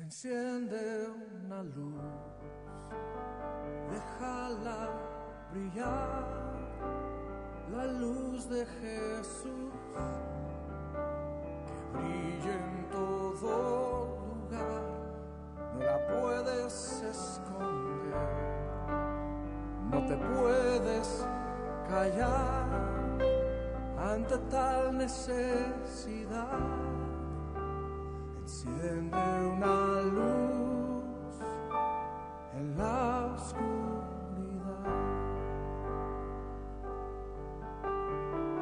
Enciende una luz, déjala brillar, la luz de Jesús, que brille en todo lugar, no la puedes esconder, no te puedes callar ante tal necesidad. Enciende una luz en la oscuridad.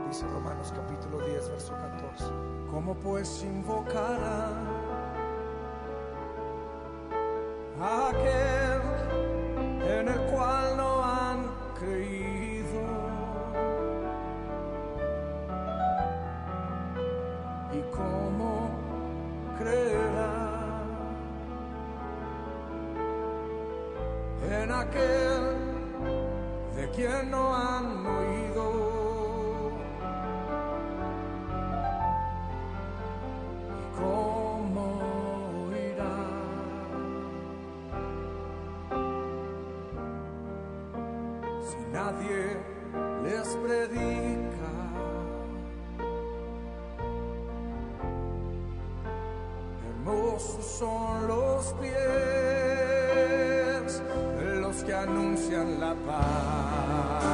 Dice Romanos capítulo 10, verso 14. ¿Cómo pues invocarán a aquel en el cual no han creído? ¿Y cómo creerán en aquel de quien no han oído? ¿Y cómo oirán si nadie les predica? Hermosos son los pies de los que anuncian la paz.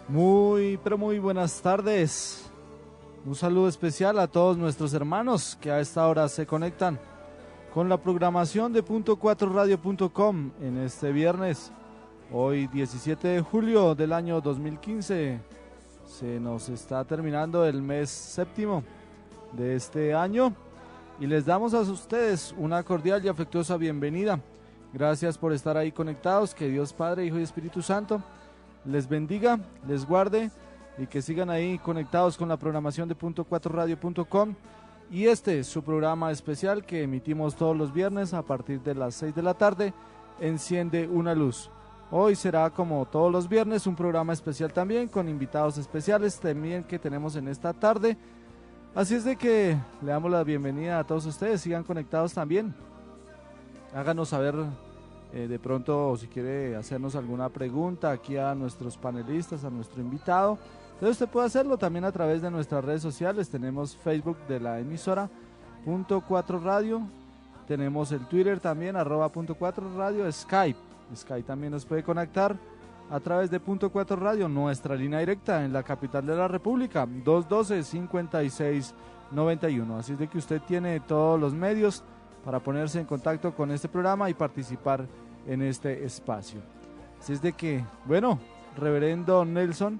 Muy, pero muy buenas tardes. Un saludo especial a todos nuestros hermanos que a esta hora se conectan con la programación de .4radio.com en este viernes, hoy 17 de julio del año 2015. Se nos está terminando el mes séptimo de este año y les damos a ustedes una cordial y afectuosa bienvenida. Gracias por estar ahí conectados. Que Dios Padre, Hijo y Espíritu Santo les bendiga, les guarde y que sigan ahí conectados con la programación de .4radio.com y este es su programa especial que emitimos todos los viernes a partir de las 6 de la tarde, Enciende una Luz. Hoy será, como todos los viernes, un programa especial también, con invitados especiales también que tenemos en esta tarde. Así es de que le damos la bienvenida a todos ustedes, sigan conectados también. Háganos saber de pronto si quiere hacernos alguna pregunta aquí a nuestros panelistas, a nuestro invitado. Entonces usted puede hacerlo también a través de nuestras redes sociales. Tenemos Facebook de la emisora, .4 Radio. Tenemos el Twitter también, @.4 Radio, Skype también nos puede conectar a través de .4 Radio, nuestra línea directa en la capital de la República, 212-5691. Así es de que usted tiene todos los medios para ponerse en contacto con este programa y participar en este espacio. Así es de que, bueno, reverendo Nelson,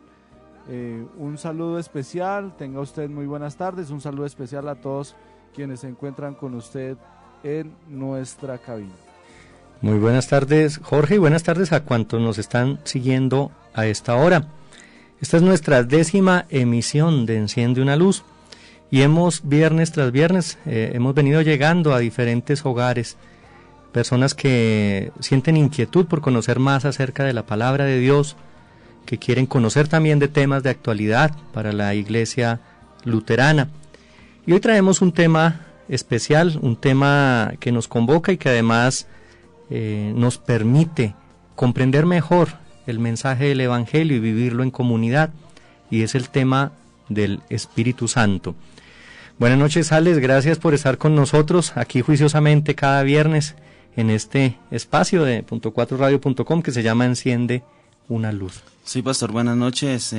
un saludo especial, tenga usted muy buenas tardes, un saludo especial a todos quienes se encuentran con usted en nuestra cabina. Muy buenas tardes, Jorge, y buenas tardes a cuantos nos están siguiendo a esta hora. Esta es nuestra 10ª emisión de Enciende una Luz y viernes tras viernes, hemos venido llegando a diferentes hogares, personas que sienten inquietud por conocer más acerca de la palabra de Dios, que quieren conocer también de temas de actualidad para la iglesia luterana. Y hoy traemos un tema especial, un tema que nos convoca y que además nos permite comprender mejor el mensaje del Evangelio y vivirlo en comunidad, y es el tema del Espíritu Santo. Buenas noches, Alex, gracias por estar con nosotros aquí juiciosamente cada viernes en este espacio de .4radio.com que se llama Enciende una Luz. Sí, pastor, buenas noches,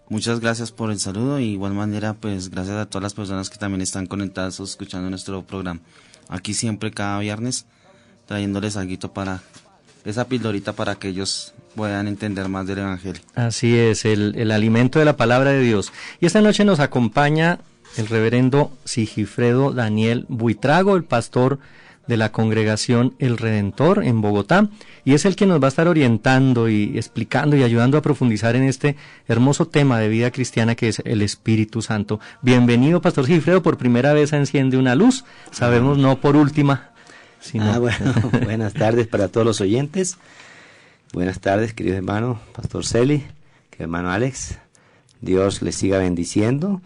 muchas gracias por el saludo y de igual manera pues gracias a todas las personas que también están conectadas o escuchando nuestro programa. Aquí siempre cada viernes trayéndoles algo para esa pildorita para que ellos puedan entender más del Evangelio. Así es, el alimento de la palabra de Dios. Y esta noche nos acompaña el reverendo Sigifredo Daniel Buitrago, el pastor de la congregación El Redentor en Bogotá, y es el que nos va a estar orientando y explicando y ayudando a profundizar en este hermoso tema de vida cristiana que es el Espíritu Santo. Bienvenido, pastor Sigifredo, por primera vez a Enciende una Luz, sabemos no por última. Bueno, buenas tardes para todos los oyentes. Buenas tardes, querido hermano Pastor Celi, querido hermano Alex. Dios les siga bendiciendo.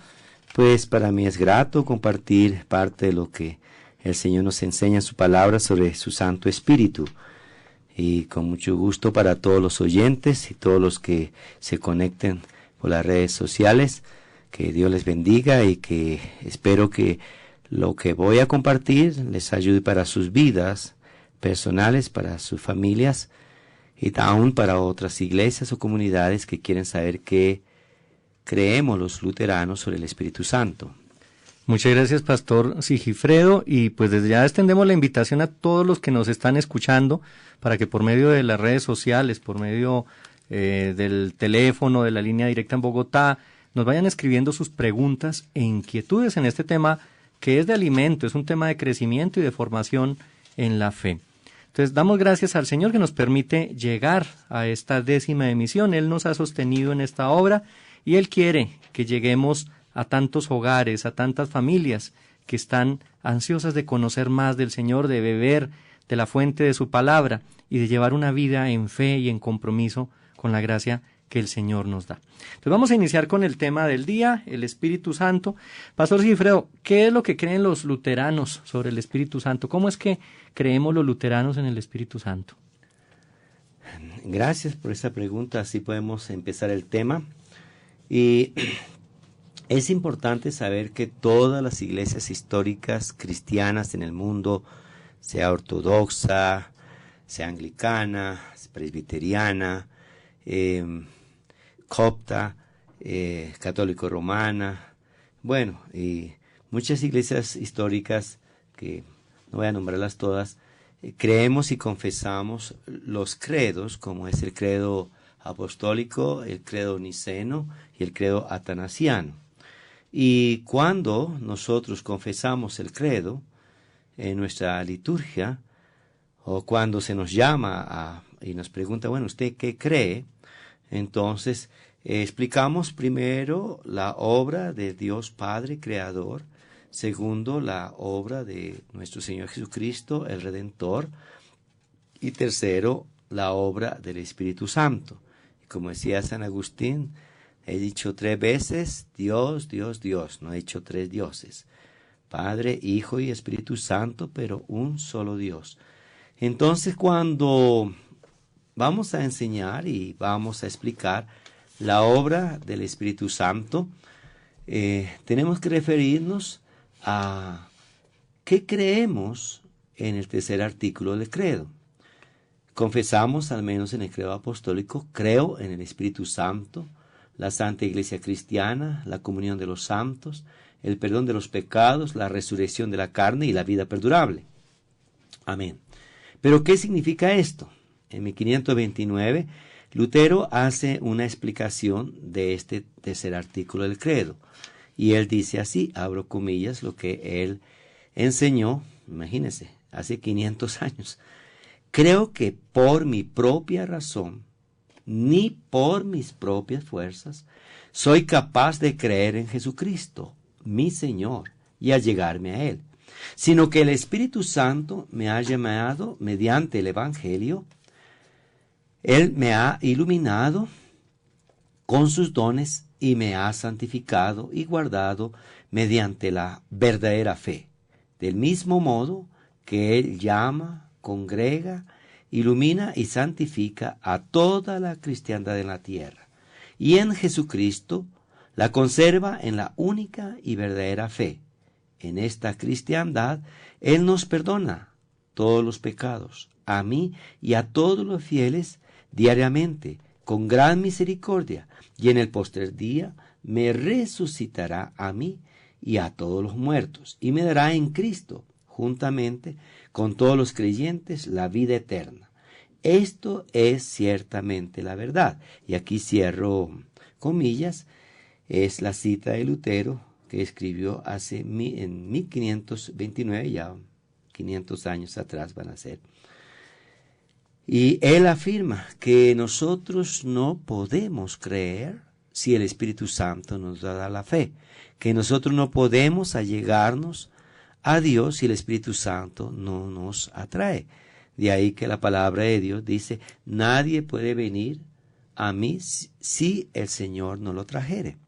pues para mí es grato compartir parte de lo que el Señor nos enseña en su palabra sobre su Santo Espíritu. Y con mucho gusto para todos los oyentes y todos los que se conecten por las redes sociales, que Dios les bendiga y que espero que lo que voy a compartir les ayude para sus vidas personales, para sus familias y aún para otras iglesias o comunidades que quieren saber qué creemos los luteranos sobre el Espíritu Santo. Muchas gracias, Pastor Sigifredo, y pues desde ya extendemos la invitación a todos los que nos están escuchando para que por medio de las redes sociales, por medio del teléfono, de la línea directa en Bogotá, nos vayan escribiendo sus preguntas e inquietudes en este tema que es de alimento, es un tema de crecimiento y de formación en la fe. Entonces damos gracias al Señor que nos permite llegar a esta 10ª emisión. Él nos ha sostenido en esta obra y Él quiere que lleguemos a tantos hogares, a tantas familias que están ansiosas de conocer más del Señor, de beber de la fuente de su palabra y de llevar una vida en fe y en compromiso con la gracia que el Señor nos da. Entonces vamos a iniciar con el tema del día, el Espíritu Santo. Pastor Sigifredo, ¿qué es lo que creen los luteranos sobre el Espíritu Santo? ¿Cómo es que creemos los luteranos en el Espíritu Santo? Gracias por esa pregunta, así podemos empezar el tema. Y es importante saber que todas las iglesias históricas cristianas en el mundo, sea ortodoxa, sea anglicana, presbiteriana, copta, católico romana, bueno, y muchas iglesias históricas, que no voy a nombrarlas todas, creemos y confesamos los credos, como es el credo apostólico, el credo niceno y el credo atanasiano. Y cuando nosotros confesamos el credo en nuestra liturgia, o cuando se nos llama y nos pregunta, bueno, ¿usted qué cree? Entonces explicamos primero la obra de Dios Padre Creador, segundo la obra de nuestro Señor Jesucristo, el Redentor, y tercero la obra del Espíritu Santo. Y como decía San Agustín, he dicho 3 veces Dios, Dios, Dios, no he dicho 3 dioses, Padre, Hijo y Espíritu Santo, pero un solo Dios. Entonces cuando vamos a enseñar y vamos a explicar la obra del Espíritu Santo, tenemos que referirnos a qué creemos en el tercer artículo del credo. Confesamos, al menos en el credo apostólico, creo en el Espíritu Santo, la Santa Iglesia Cristiana, la comunión de los santos, el perdón de los pecados, la resurrección de la carne y la vida perdurable. Amén. Pero ¿qué significa esto? En 1529, Lutero hace una explicación de este tercer artículo del credo. Y él dice así, abro comillas, lo que él enseñó, imagínense, hace 500 años. Creo que por mi propia razón, ni por mis propias fuerzas, soy capaz de creer en Jesucristo, mi Señor, y allegarme a Él, sino que el Espíritu Santo me ha llamado mediante el Evangelio. Él me ha iluminado con sus dones y me ha santificado y guardado mediante la verdadera fe, del mismo modo que Él llama, congrega, ilumina y santifica a toda la cristiandad en la tierra, y en Jesucristo la conserva en la única y verdadera fe. En esta cristiandad Él nos perdona todos los pecados, a mí y a todos los fieles, diariamente, con gran misericordia, y en el postrer día me resucitará a mí y a todos los muertos, y me dará en Cristo, juntamente con todos los creyentes, la vida eterna. Esto es ciertamente la verdad. Y aquí cierro comillas, es la cita de Lutero que escribió en 1529, ya 500 años atrás van a ser. Y él afirma que nosotros no podemos creer si el Espíritu Santo nos da la fe, que nosotros no podemos allegarnos a Dios si el Espíritu Santo no nos atrae. De ahí que la palabra de Dios dice, nadie puede venir a mí si el Señor no lo trajere.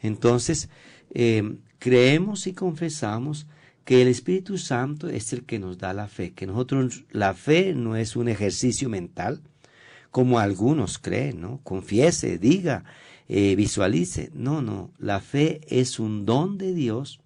Entonces, creemos y confesamos que el Espíritu Santo es el que nos da la fe, que nosotros, la fe no es un ejercicio mental, como algunos creen, ¿no? Confiese, diga, visualice. No, la fe es un don de Dios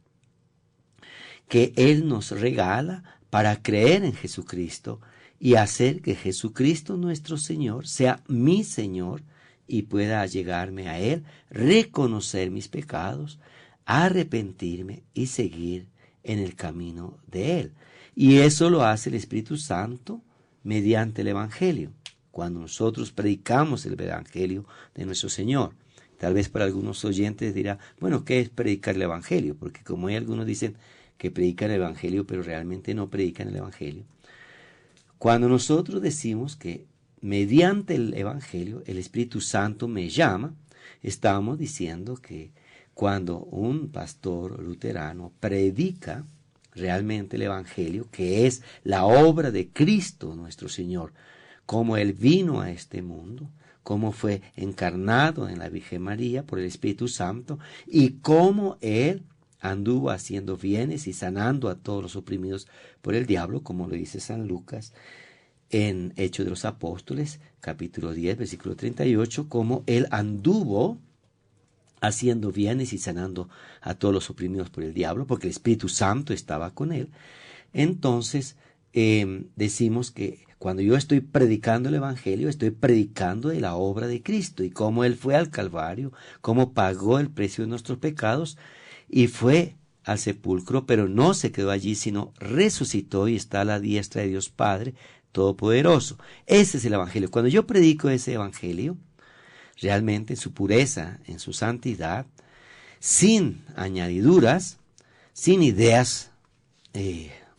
que Él nos regala para creer en Jesucristo y hacer que Jesucristo nuestro Señor sea mi Señor y pueda llegarme a Él, reconocer mis pecados, arrepentirme y seguir en el camino de Él. Y eso lo hace el Espíritu Santo mediante el Evangelio, cuando nosotros predicamos el Evangelio de nuestro Señor. Tal vez para algunos oyentes dirá, bueno, ¿qué es predicar el Evangelio? Porque como hay algunos dicen que predican el Evangelio, pero realmente no predican el Evangelio. Cuando nosotros decimos que mediante el Evangelio el Espíritu Santo me llama, estamos diciendo que cuando un pastor luterano predica realmente el Evangelio, que es la obra de Cristo nuestro Señor, cómo Él vino a este mundo, cómo fue encarnado en la Virgen María por el Espíritu Santo y cómo Él anduvo haciendo bienes y sanando a todos los oprimidos por el diablo, como lo dice San Lucas en Hechos de los Apóstoles, capítulo 10, versículo 38, cómo Él anduvo haciendo bienes y sanando a todos los oprimidos por el diablo, porque el Espíritu Santo estaba con Él. Entonces, decimos que cuando yo estoy predicando el Evangelio, estoy predicando de la obra de Cristo y cómo Él fue al Calvario, cómo pagó el precio de nuestros pecados y fue al sepulcro, pero no se quedó allí, sino resucitó y está a la diestra de Dios Padre Todopoderoso. Ese es el Evangelio. Cuando yo predico ese Evangelio, realmente en su pureza, en su santidad, sin añadiduras, sin ideas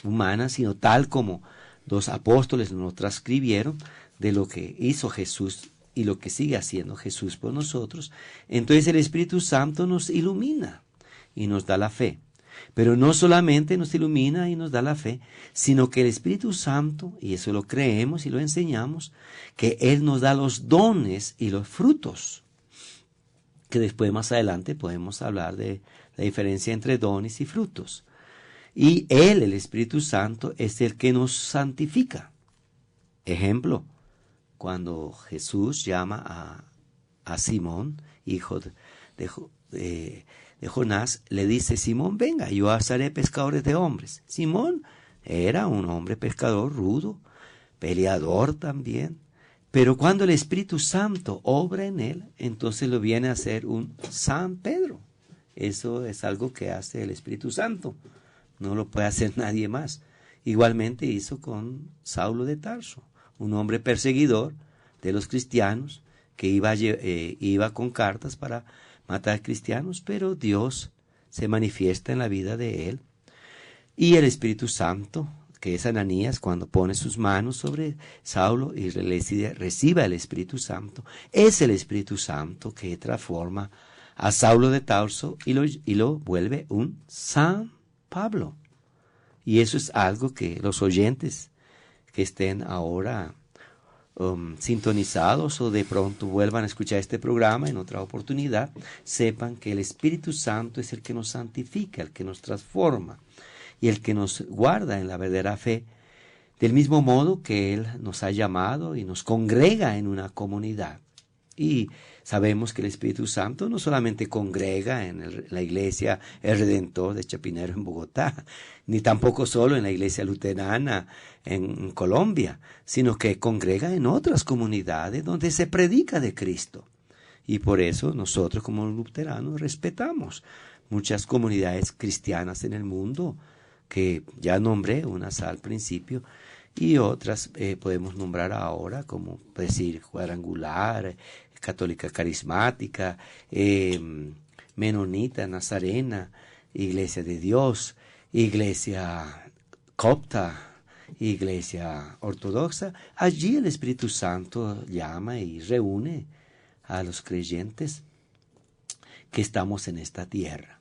humanas, sino tal como los apóstoles nos transcribieron de lo que hizo Jesús y lo que sigue haciendo Jesús por nosotros, entonces el Espíritu Santo nos ilumina y nos da la fe. Pero no solamente nos ilumina y nos da la fe, sino que el Espíritu Santo, y eso lo creemos y lo enseñamos, que Él nos da los dones y los frutos, que después más adelante podemos hablar de la diferencia entre dones y frutos. Y Él, el Espíritu Santo, es el que nos santifica. Ejemplo, cuando Jesús llama a Simón, hijo de Jonás, le dice, Simón, venga, yo os haré pescadores de hombres. Simón era un hombre pescador rudo, peleador también, pero cuando el Espíritu Santo obra en él, entonces lo viene a hacer un San Pedro. Eso es algo que hace el Espíritu Santo, no lo puede hacer nadie más. Igualmente hizo con Saulo de Tarso, un hombre perseguidor de los cristianos, que iba con cartas para matar cristianos, pero Dios se manifiesta en la vida de él. Y el Espíritu Santo, que es Ananías, cuando pone sus manos sobre Saulo y recibe el Espíritu Santo, es el Espíritu Santo que transforma a Saulo de Tarso y lo vuelve un San Pablo. Y eso es algo que los oyentes que estén ahora sintonizados o de pronto vuelvan a escuchar este programa en otra oportunidad, sepan que el Espíritu Santo es el que nos santifica, el que nos transforma y el que nos guarda en la verdadera fe, del mismo modo que Él nos ha llamado y nos congrega en una comunidad. Y sabemos que el Espíritu Santo no solamente congrega en la iglesia El Redentor de Chapinero en Bogotá, ni tampoco solo en la iglesia luterana en Colombia, sino que congrega en otras comunidades donde se predica de Cristo. Y por eso nosotros como luteranos respetamos muchas comunidades cristianas en el mundo, que ya nombré unas al principio, y otras podemos nombrar ahora, como decir Cuadrangular, Católica Carismática, Menonita, Nazarena, Iglesia de Dios, Iglesia Copta, Iglesia Ortodoxa. Allí el Espíritu Santo llama y reúne a los creyentes que estamos en esta tierra.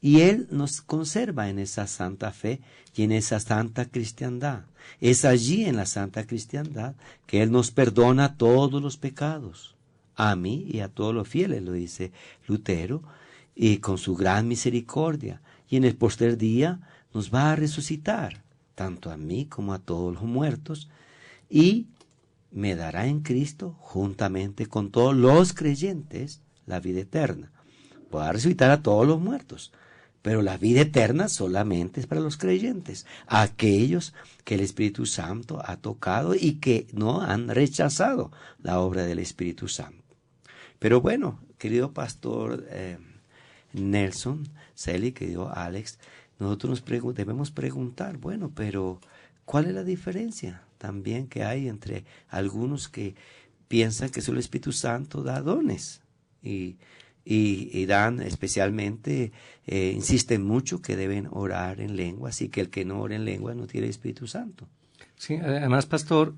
Y Él nos conserva en esa santa fe y en esa santa cristiandad. Es allí en la santa cristiandad que Él nos perdona todos los pecados, a mí y a todos los fieles, lo dice Lutero, y con su gran misericordia, y en el postrer día nos va a resucitar, tanto a mí como a todos los muertos, y me dará en Cristo, juntamente con todos los creyentes, la vida eterna. Va a resucitar a todos los muertos, pero la vida eterna solamente es para los creyentes, aquellos que el Espíritu Santo ha tocado y que no han rechazado la obra del Espíritu Santo. Pero bueno, querido pastor Nelson, Celi, querido Alex, nosotros debemos preguntar, bueno, pero ¿cuál es la diferencia también que hay entre algunos que piensan que solo el Espíritu Santo da dones y dan especialmente, insisten mucho que deben orar en lenguas y que el que no ora en lenguas no tiene el Espíritu Santo? Sí, además, pastor,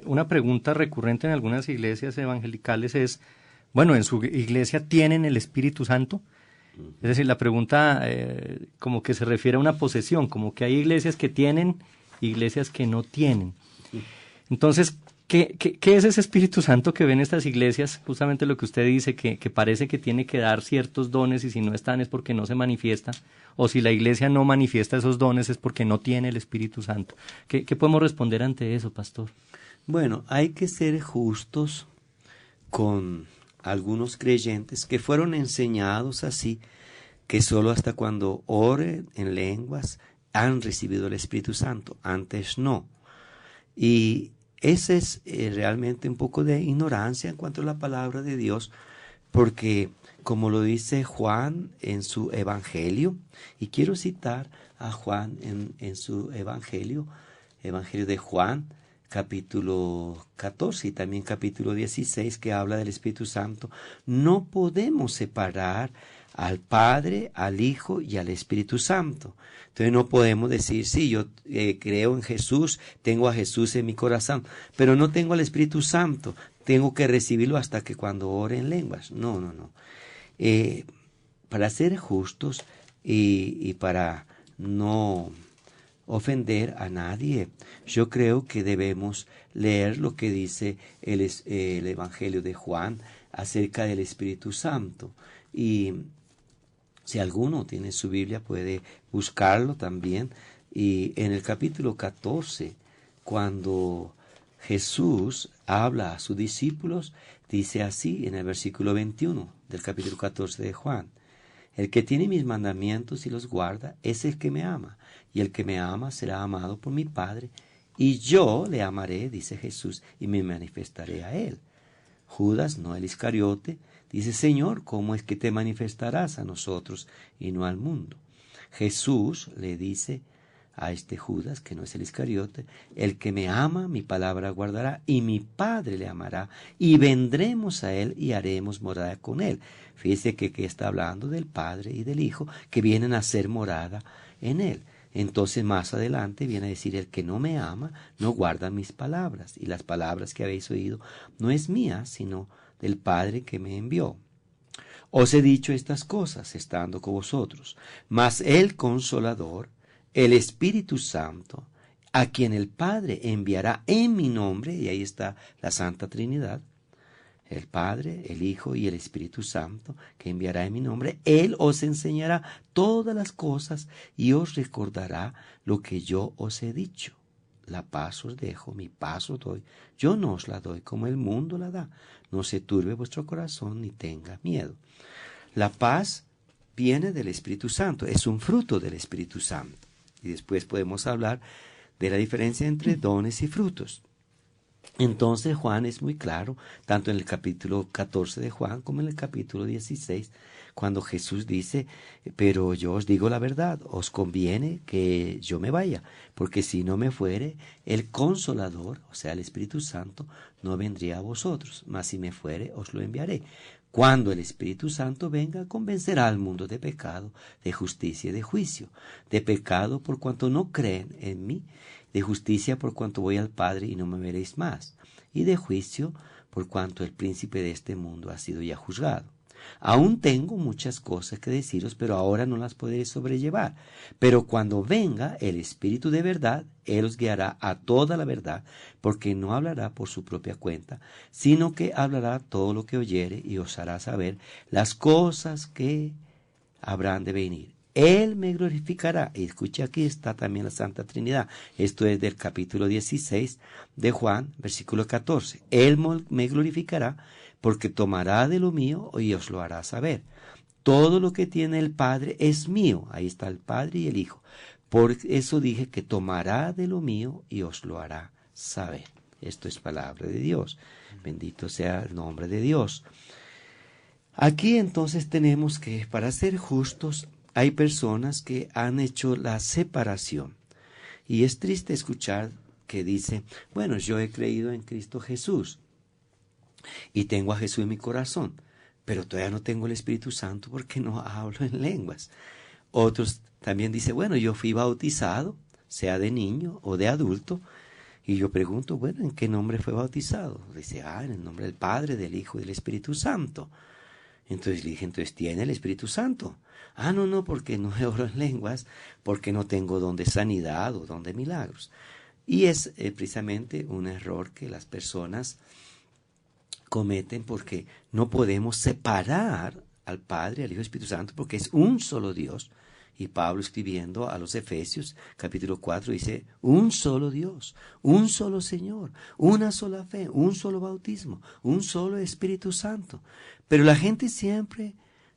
una pregunta recurrente en algunas iglesias evangelicales es, bueno, ¿en su iglesia tienen el Espíritu Santo? Es decir, la pregunta como que se refiere a una posesión, como que hay iglesias que tienen, iglesias que no tienen. Entonces, ¿qué es ese Espíritu Santo que ven estas iglesias? Justamente lo que usted dice, que parece que tiene que dar ciertos dones y si no están es porque no se manifiesta, o si la iglesia no manifiesta esos dones es porque no tiene el Espíritu Santo. ¿Qué podemos responder ante eso, pastor? Bueno, hay que ser justos con algunos creyentes que fueron enseñados así, que solo hasta cuando oren en lenguas han recibido el Espíritu Santo, antes no. Y ese es realmente un poco de ignorancia en cuanto a la palabra de Dios, porque como lo dice Juan en su Evangelio, y quiero citar a Juan en su Evangelio de Juan, capítulo 14 y también capítulo 16, que habla del Espíritu Santo. No podemos separar al Padre, al Hijo y al Espíritu Santo. Entonces no podemos decir, sí, yo creo en Jesús, tengo a Jesús en mi corazón, pero no tengo al Espíritu Santo, tengo que recibirlo hasta que cuando ore en lenguas. No. Para ser justos y para no ofender a nadie, yo creo que debemos leer lo que dice el Evangelio de Juan acerca del Espíritu Santo. Y si alguno tiene su Biblia puede buscarlo también. Y en el capítulo 14, cuando Jesús habla a sus discípulos, dice así en el versículo 21 del capítulo 14 de Juan: el que tiene mis mandamientos y los guarda es el que me ama, y el que me ama será amado por mi Padre, y yo le amaré, dice Jesús, y me manifestaré a él. Judas, no el Iscariote, dice: Señor, ¿cómo es que te manifestarás a nosotros y no al mundo? Jesús le dice a este Judas, que no es el Iscariote: el que me ama, mi palabra guardará, y mi Padre le amará, y vendremos a él y haremos morada con él. Fíjese que está hablando del Padre y del Hijo, que vienen a hacer morada en él. Entonces más adelante viene a decir: el que no me ama, no guarda mis palabras, y las palabras que habéis oído no es mía, sino del Padre que me envió. Os he dicho estas cosas estando con vosotros, mas el Consolador, el Espíritu Santo, a quien el Padre enviará en mi nombre, y ahí está la Santa Trinidad, el Padre, el Hijo y el Espíritu Santo, que enviará en mi nombre, Él os enseñará todas las cosas y os recordará lo que yo os he dicho. La paz os dejo, mi paz os doy. Yo no os la doy como el mundo la da. No se turbe vuestro corazón ni tenga miedo. La paz viene del Espíritu Santo, es un fruto del Espíritu Santo. Y después podemos hablar de la diferencia entre dones y frutos. Entonces Juan es muy claro, tanto en el capítulo 14 de Juan como en el capítulo 16, cuando Jesús dice: pero yo os digo la verdad, os conviene que yo me vaya, porque si no me fuere, el Consolador, o sea, el Espíritu Santo, no vendría a vosotros, mas si me fuere, os lo enviaré. Cuando el Espíritu Santo venga, convencerá al mundo de pecado, de justicia y de juicio. De pecado por cuanto no creen en mí, de justicia por cuanto voy al Padre y no me veréis más, y de juicio por cuanto el príncipe de este mundo ha sido ya juzgado. Aún tengo muchas cosas que deciros, pero ahora no las podré sobrellevar. Pero cuando venga el Espíritu de verdad, Él os guiará a toda la verdad, porque no hablará por su propia cuenta, sino que hablará todo lo que oyere y os hará saber las cosas que habrán de venir. Él me glorificará. Y escuche, aquí está también la Santa Trinidad. Esto es del capítulo 16 de Juan, versículo 14. Él me glorificará porque tomará de lo mío y os lo hará saber. Todo lo que tiene el Padre es mío. Ahí está el Padre y el Hijo. Por eso dije que tomará de lo mío y os lo hará saber. Esto es palabra de Dios. Bendito sea el nombre de Dios. Aquí entonces tenemos que, para ser justos, hay personas que han hecho la separación. Y es triste escuchar que dice, bueno, yo he creído en Cristo Jesús y tengo a Jesús en mi corazón, pero todavía no tengo el Espíritu Santo porque no hablo en lenguas. Otros también dicen, bueno, yo fui bautizado, sea de niño o de adulto, y yo pregunto, bueno, ¿en qué nombre fue bautizado? Dice, en el nombre del Padre, del Hijo y del Espíritu Santo. Entonces le dije, entonces ¿tiene el Espíritu Santo? No, porque no oro en lenguas, porque no tengo don de sanidad o don de milagros. Y es precisamente un error que las personas cometen, porque no podemos separar al Padre, al Hijo y al Espíritu Santo, porque es un solo Dios. Y Pablo, escribiendo a los Efesios, capítulo 4, dice, un solo Dios, un solo Señor, una sola fe, un solo bautismo, un solo Espíritu Santo. Pero la gente siempre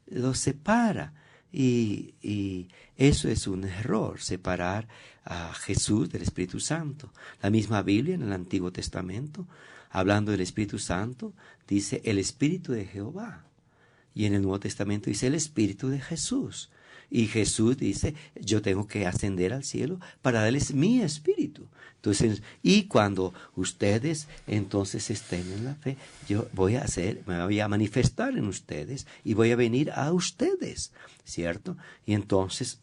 los separa, y eso es un error, separar a Jesús del Espíritu Santo. La misma Biblia en el Antiguo Testamento, hablando del Espíritu Santo, dice el Espíritu de Jehová. Y en el Nuevo Testamento dice el Espíritu de Jesús. Y Jesús dice, yo tengo que ascender al cielo para darles mi espíritu. Entonces, y cuando ustedes entonces estén en la fe, yo me voy a manifestar en ustedes y voy a venir a ustedes, ¿cierto? Y entonces,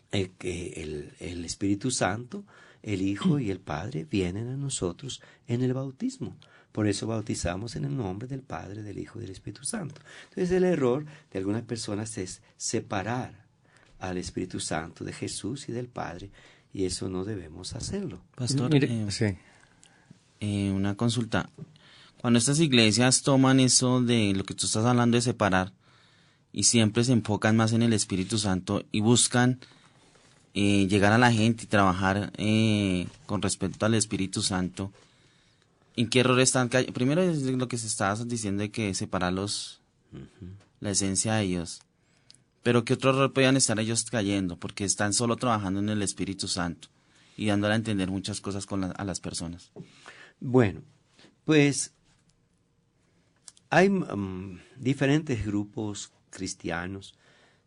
que el Espíritu Santo, el Hijo y el Padre vienen a nosotros en el bautismo. Por eso bautizamos en el nombre del Padre, del Hijo y del Espíritu Santo. Entonces el error de algunas personas es separar al Espíritu Santo de Jesús y del Padre, y eso no debemos hacerlo. Pastor, Sí. Una consulta. Cuando estas iglesias toman eso de lo que tú estás hablando de separar y siempre se enfocan más en el Espíritu Santo y buscan llegar a la gente y trabajar con respecto al Espíritu Santo, ¿en qué error están cayendo? Primero es lo que se estaba diciendo de que separarlos, la esencia de Dios. Pero ¿qué otro error podían estar ellos cayendo? Porque están solo trabajando en el Espíritu Santo y dándole a entender muchas cosas a las personas. Bueno, pues hay diferentes grupos cristianos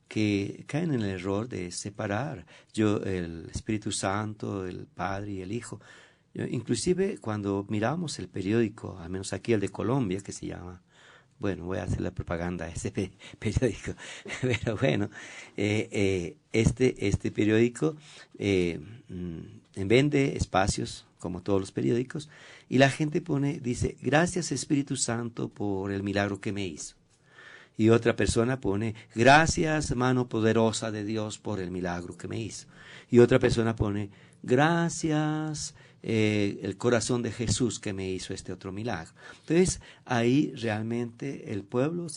que caen en el error de separar el Espíritu Santo, el Padre y el Hijo. Inclusive cuando miramos el periódico, al menos aquí el de Colombia, que se llama, bueno, voy a hacer la propaganda de ese periódico, pero bueno, este periódico vende espacios como todos los periódicos, y la gente dice, gracias Espíritu Santo por el milagro que me hizo. Y otra persona pone, gracias mano poderosa de Dios por el milagro que me hizo. Y otra persona pone, gracias el corazón de Jesús que me hizo este otro milagro. Entonces ahí realmente el pueblo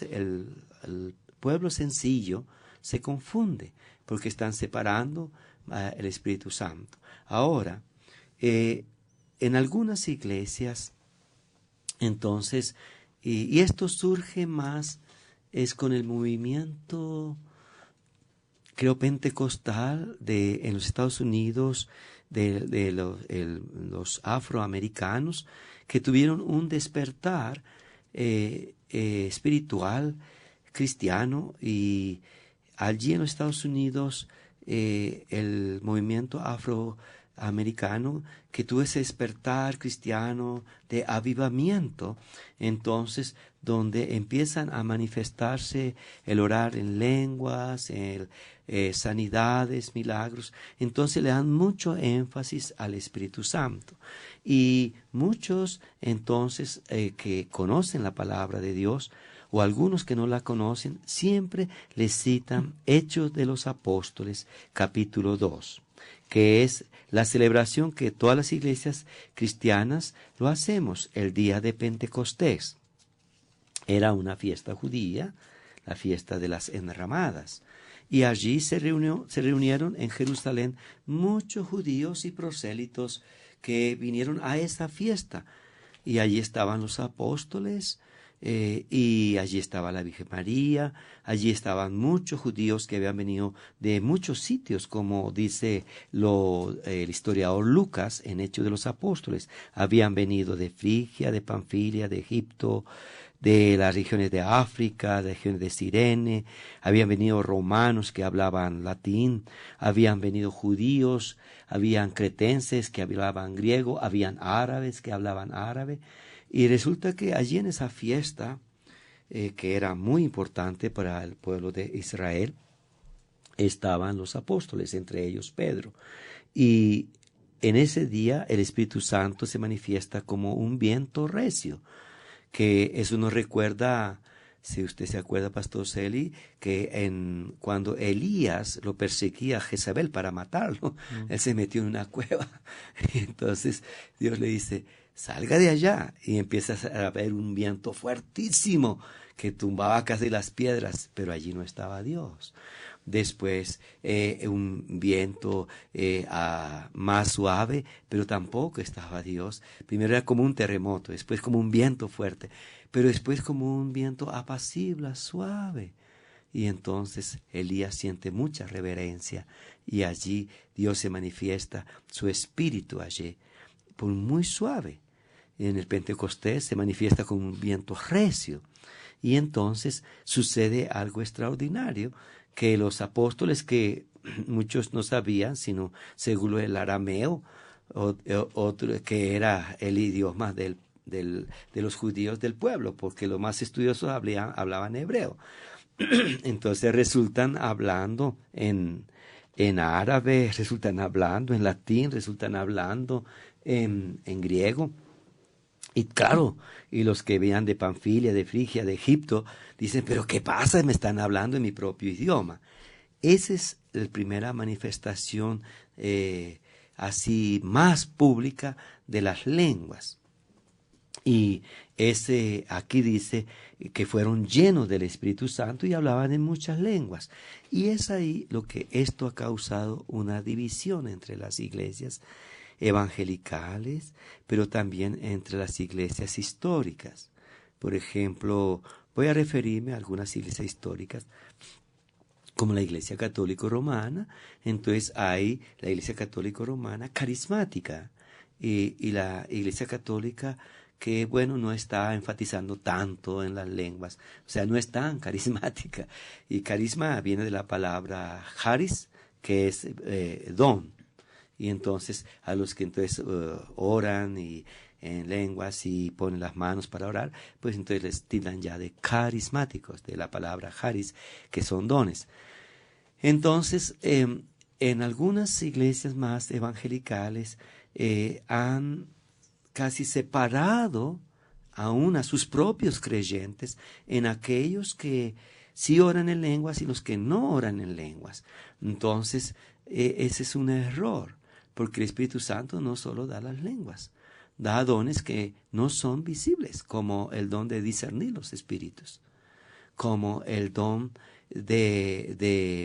sencillo se confunde porque están separando el Espíritu Santo. Ahora, en algunas iglesias, entonces, y esto surge más, es con el movimiento, creo, pentecostal en los Estados Unidos, de los afroamericanos, que tuvieron un despertar espiritual cristiano, y allí en los Estados Unidos el movimiento afroamericano que tuvo ese despertar cristiano de avivamiento, entonces donde empiezan a manifestarse el orar en lenguas, sanidades, milagros, entonces le dan mucho énfasis al Espíritu Santo. Y muchos entonces que conocen la palabra de Dios o algunos que no la conocen, siempre les citan Hechos de los Apóstoles, capítulo 2, que es la celebración que todas las iglesias cristianas lo hacemos el día de Pentecostés. Era una fiesta judía, la fiesta de las enramadas, y allí se reunieron en Jerusalén muchos judíos y prosélitos que vinieron a esa fiesta, y allí estaban los apóstoles, y allí estaba la Virgen María, allí estaban muchos judíos que habían venido de muchos sitios, como dice el historiador Lucas en Hechos de los Apóstoles. Habían venido de Frigia, de Panfilia, de Egipto, de las regiones de África, de las regiones de Cirene, habían venido romanos que hablaban latín, habían venido judíos, habían cretenses que hablaban griego, habían árabes que hablaban árabe. Y resulta que allí en esa fiesta, que era muy importante para el pueblo de Israel, estaban los apóstoles, entre ellos Pedro. Y en ese día el Espíritu Santo se manifiesta como un viento recio, que eso nos recuerda, si usted se acuerda, Pastor Celi, que cuando Elías lo perseguía a Jezabel para matarlo, él se metió en una cueva. Y entonces Dios le dice, salga de allá, y empieza a haber un viento fuertísimo que tumbaba casi las piedras, pero allí no estaba Dios. Después un viento más suave, pero tampoco estaba Dios. Primero era como un terremoto, después como un viento fuerte, pero después como un viento apacible, suave. Y entonces Elías siente mucha reverencia, y allí Dios se manifiesta, su espíritu allí, por muy suave. En el Pentecostés se manifiesta con un viento recio, y entonces sucede algo extraordinario, que los apóstoles, que muchos no sabían, sino según el arameo, otro que era el idioma de los judíos del pueblo, porque los más estudiosos hablaban hebreo. Entonces resultan hablando en árabe, resultan hablando en latín, resultan hablando en griego. Y claro, y los que venían de Panfilia, de Frigia, de Egipto, dicen, pero ¿qué pasa? Me están hablando en mi propio idioma. Esa es la primera manifestación así más pública de las lenguas. Y aquí dice que fueron llenos del Espíritu Santo y hablaban en muchas lenguas. Y es ahí lo que esto ha causado una división entre las iglesias evangelicales, pero también entre las iglesias históricas. Por ejemplo, voy a referirme a algunas iglesias históricas, como la Iglesia Católica Romana. Entonces hay la Iglesia Católica Romana carismática, y la Iglesia Católica que, bueno, no está enfatizando tanto en las lenguas, o sea, no es tan carismática. Y carisma viene de la palabra charis, que es don. Y entonces a los que entonces oran y en lenguas y ponen las manos para orar, pues entonces les tildan ya de carismáticos, de la palabra charis, que son dones. Entonces, en algunas iglesias más evangelicales han casi separado aún a sus propios creyentes en aquellos que sí oran en lenguas y los que no oran en lenguas. Entonces, ese es un error, porque el Espíritu Santo no solo da las lenguas, da dones que no son visibles, como el don de discernir los espíritus, como el don de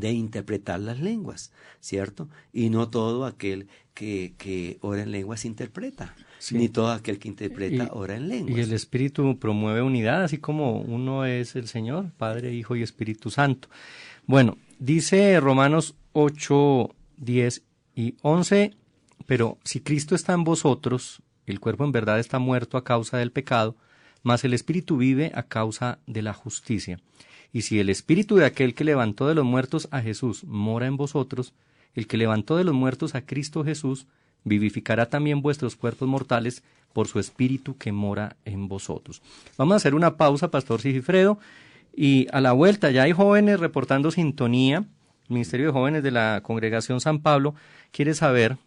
interpretar las lenguas, ¿cierto? Y no todo aquel que ora en lenguas interpreta, sí, ni todo aquel que interpreta ora en lenguas. Y el Espíritu promueve unidad, así como uno es el Señor, Padre, Hijo y Espíritu Santo. Bueno, dice Romanos 8, 10 y 11, pero si Cristo está en vosotros, el cuerpo en verdad está muerto a causa del pecado, mas el Espíritu vive a causa de la justicia. Y si el Espíritu de aquel que levantó de los muertos a Jesús mora en vosotros, el que levantó de los muertos a Cristo Jesús vivificará también vuestros cuerpos mortales por su Espíritu que mora en vosotros. Vamos a hacer una pausa, Pastor Sigifredo, y a la vuelta ya hay jóvenes reportando sintonía. El Ministerio de Jóvenes de la Congregación San Pablo quiere saber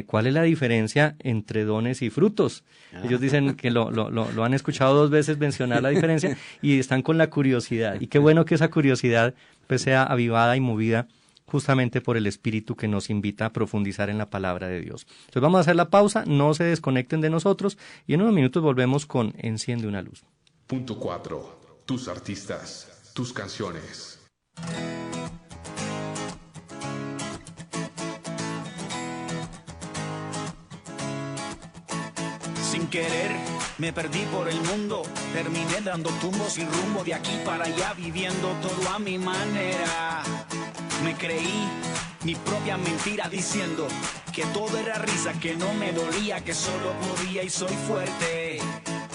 ¿cuál es la diferencia entre dones y frutos? Ellos dicen que lo han escuchado 2 veces mencionar la diferencia y están con la curiosidad. Y qué bueno que esa curiosidad pues sea avivada y movida justamente por el Espíritu que nos invita a profundizar en la palabra de Dios. Entonces vamos a hacer la pausa, no se desconecten de nosotros y en unos minutos volvemos con Enciende una luz. Punto 4. Tus artistas, tus canciones. Sin querer me perdí por el mundo, terminé dando tumbos sin rumbo de aquí para allá, viviendo todo a mi manera. Me creí mi propia mentira diciendo que todo era risa, que no me dolía, que solo podía y soy fuerte.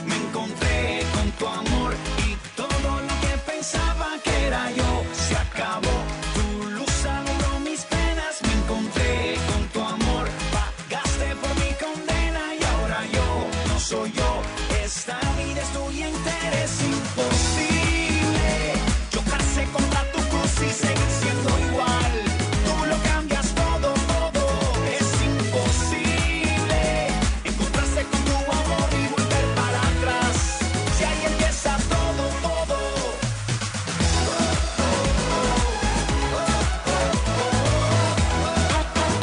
Me encontré con tu amor y todo lo que pensaba que era yo se acabó. Tu luz alumbró mis penas, me encontré con tu amor, pagaste por mi condena y ahora yo no soy yo. Esta vida es tuya entera, es imposible chocarse contra tu cruz y seguir siendo igual. Tú lo cambias todo, todo. Es imposible encontrarse con tu amor y volver para atrás. Si ahí empieza todo, todo.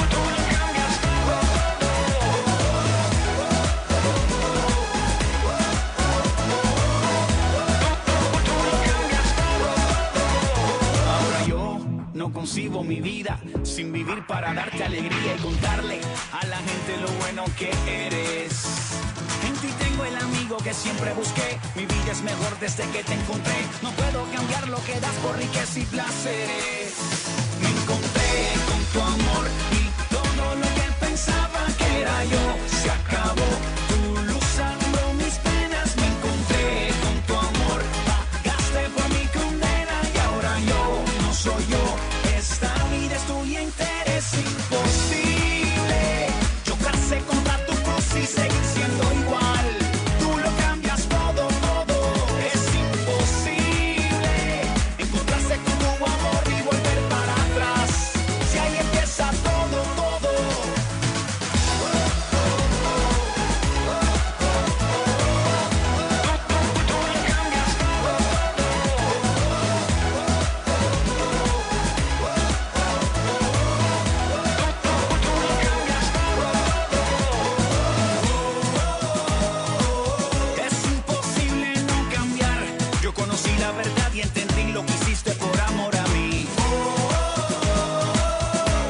Tú lo cambias todo, ahora yo no concibo mi vida sin vivir para darte alegría y contarle a la gente lo bueno que eres. En ti tengo el amigo que siempre busqué, mi vida es mejor desde que te encontré. No puedo cambiar lo que das por riqueza y placeres. Me encontré con tu amor y todo lo que pensaba que era yo se acabó. Tu luz alumbró mis penas, me encontré con tu amor, pagaste por mi condena y ahora yo no soy yo. Esta vida es tuya entera, es imposible chocarse contra tu cruz y seguir siendo igual. Tú lo cambias todo, todo. Es imposible encontrarse con tu amor y volver para atrás. Si ahí empieza todo, todo. Tú lo cambias todo. Es imposible no cambiar. Yo conocí la verdad y entendí lo que hiciste por amor a mí.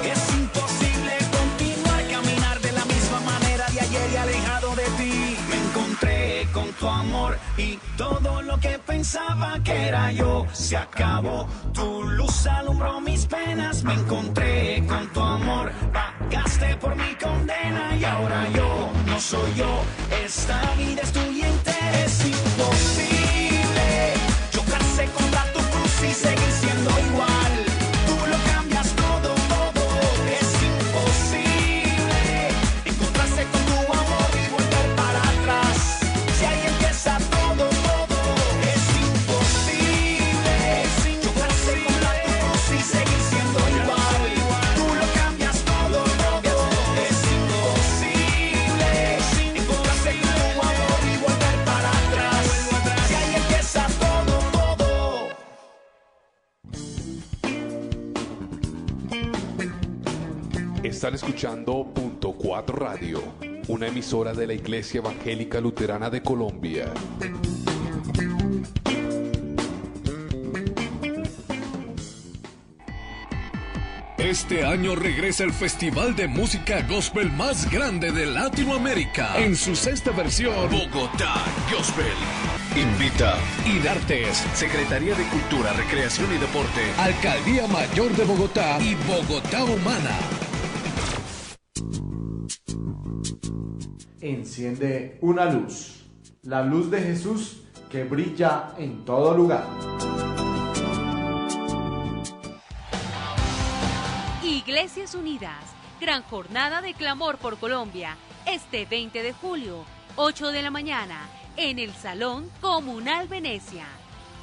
Es imposible continuar caminar de la misma manera de ayer y alejado de ti. Me encontré con tu amor y todo lo que pensaba que era yo se acabó. Tu luz alumbró mis penas, me encontré con tu amor, pagaste por mi condena y ahora yo no soy yo. Esta vida es tuya entera, es imposible chocarse contra tu cruz y seguir siendo igual. Tú lo cambias todo, todo. Es imposible encontrarse con tu amor y volver para atrás. Si ahí empieza todo, todo. Es imposible chocarse contra tu cruz y seguir siendo igual. Tú lo cambias todo, todo. Es imposible encontrarse con tu amor y volver para atrás. Si ahí empieza todo, todo. Están escuchando Punto 4 Radio, una emisora de la Iglesia Evangélica Luterana de Colombia. Este año regresa el festival de música gospel más grande de Latinoamérica. En su 6ª versión, Bogotá Gospel. Invita INARTES, Secretaría de Cultura, Recreación y Deporte, Alcaldía Mayor de Bogotá y Bogotá Humana. Enciende una luz, la luz de Jesús que brilla en todo lugar. Iglesias Unidas, gran jornada de clamor por Colombia, este 20 de julio, 8 de la mañana, en el Salón Comunal Venecia.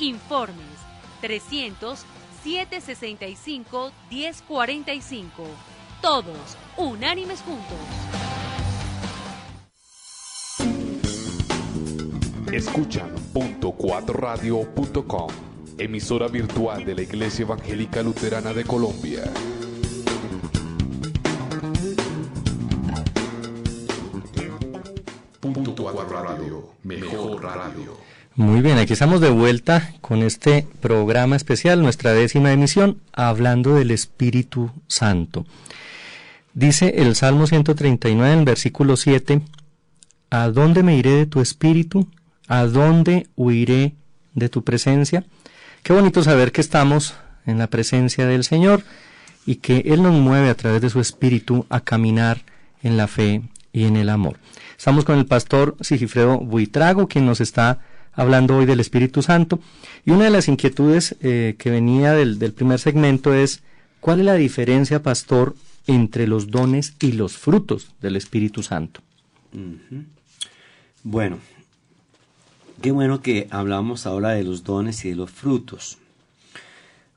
Informes 300-765-1045. todos, unánimes juntos. Escuchan .4radio.com, emisora virtual de la Iglesia Evangélica Luterana de Colombia. .4 Radio, mejor radio. Muy bien, aquí estamos de vuelta con este programa especial, nuestra 10ª emisión, hablando del Espíritu Santo. Dice el Salmo 139 en el versículo 7, ¿a dónde me iré de tu Espíritu? ¿A dónde huiré de tu presencia? Qué bonito saber que estamos en la presencia del Señor y que Él nos mueve a través de su Espíritu a caminar en la fe y en el amor. Estamos con el pastor Sigifredo Buitrago, quien nos está hablando hoy del Espíritu Santo. Y una de las inquietudes que venía del primer segmento es, ¿cuál es la diferencia, pastor, entre los dones y los frutos del Espíritu Santo? Bueno, qué bueno que hablamos ahora de los dones y de los frutos.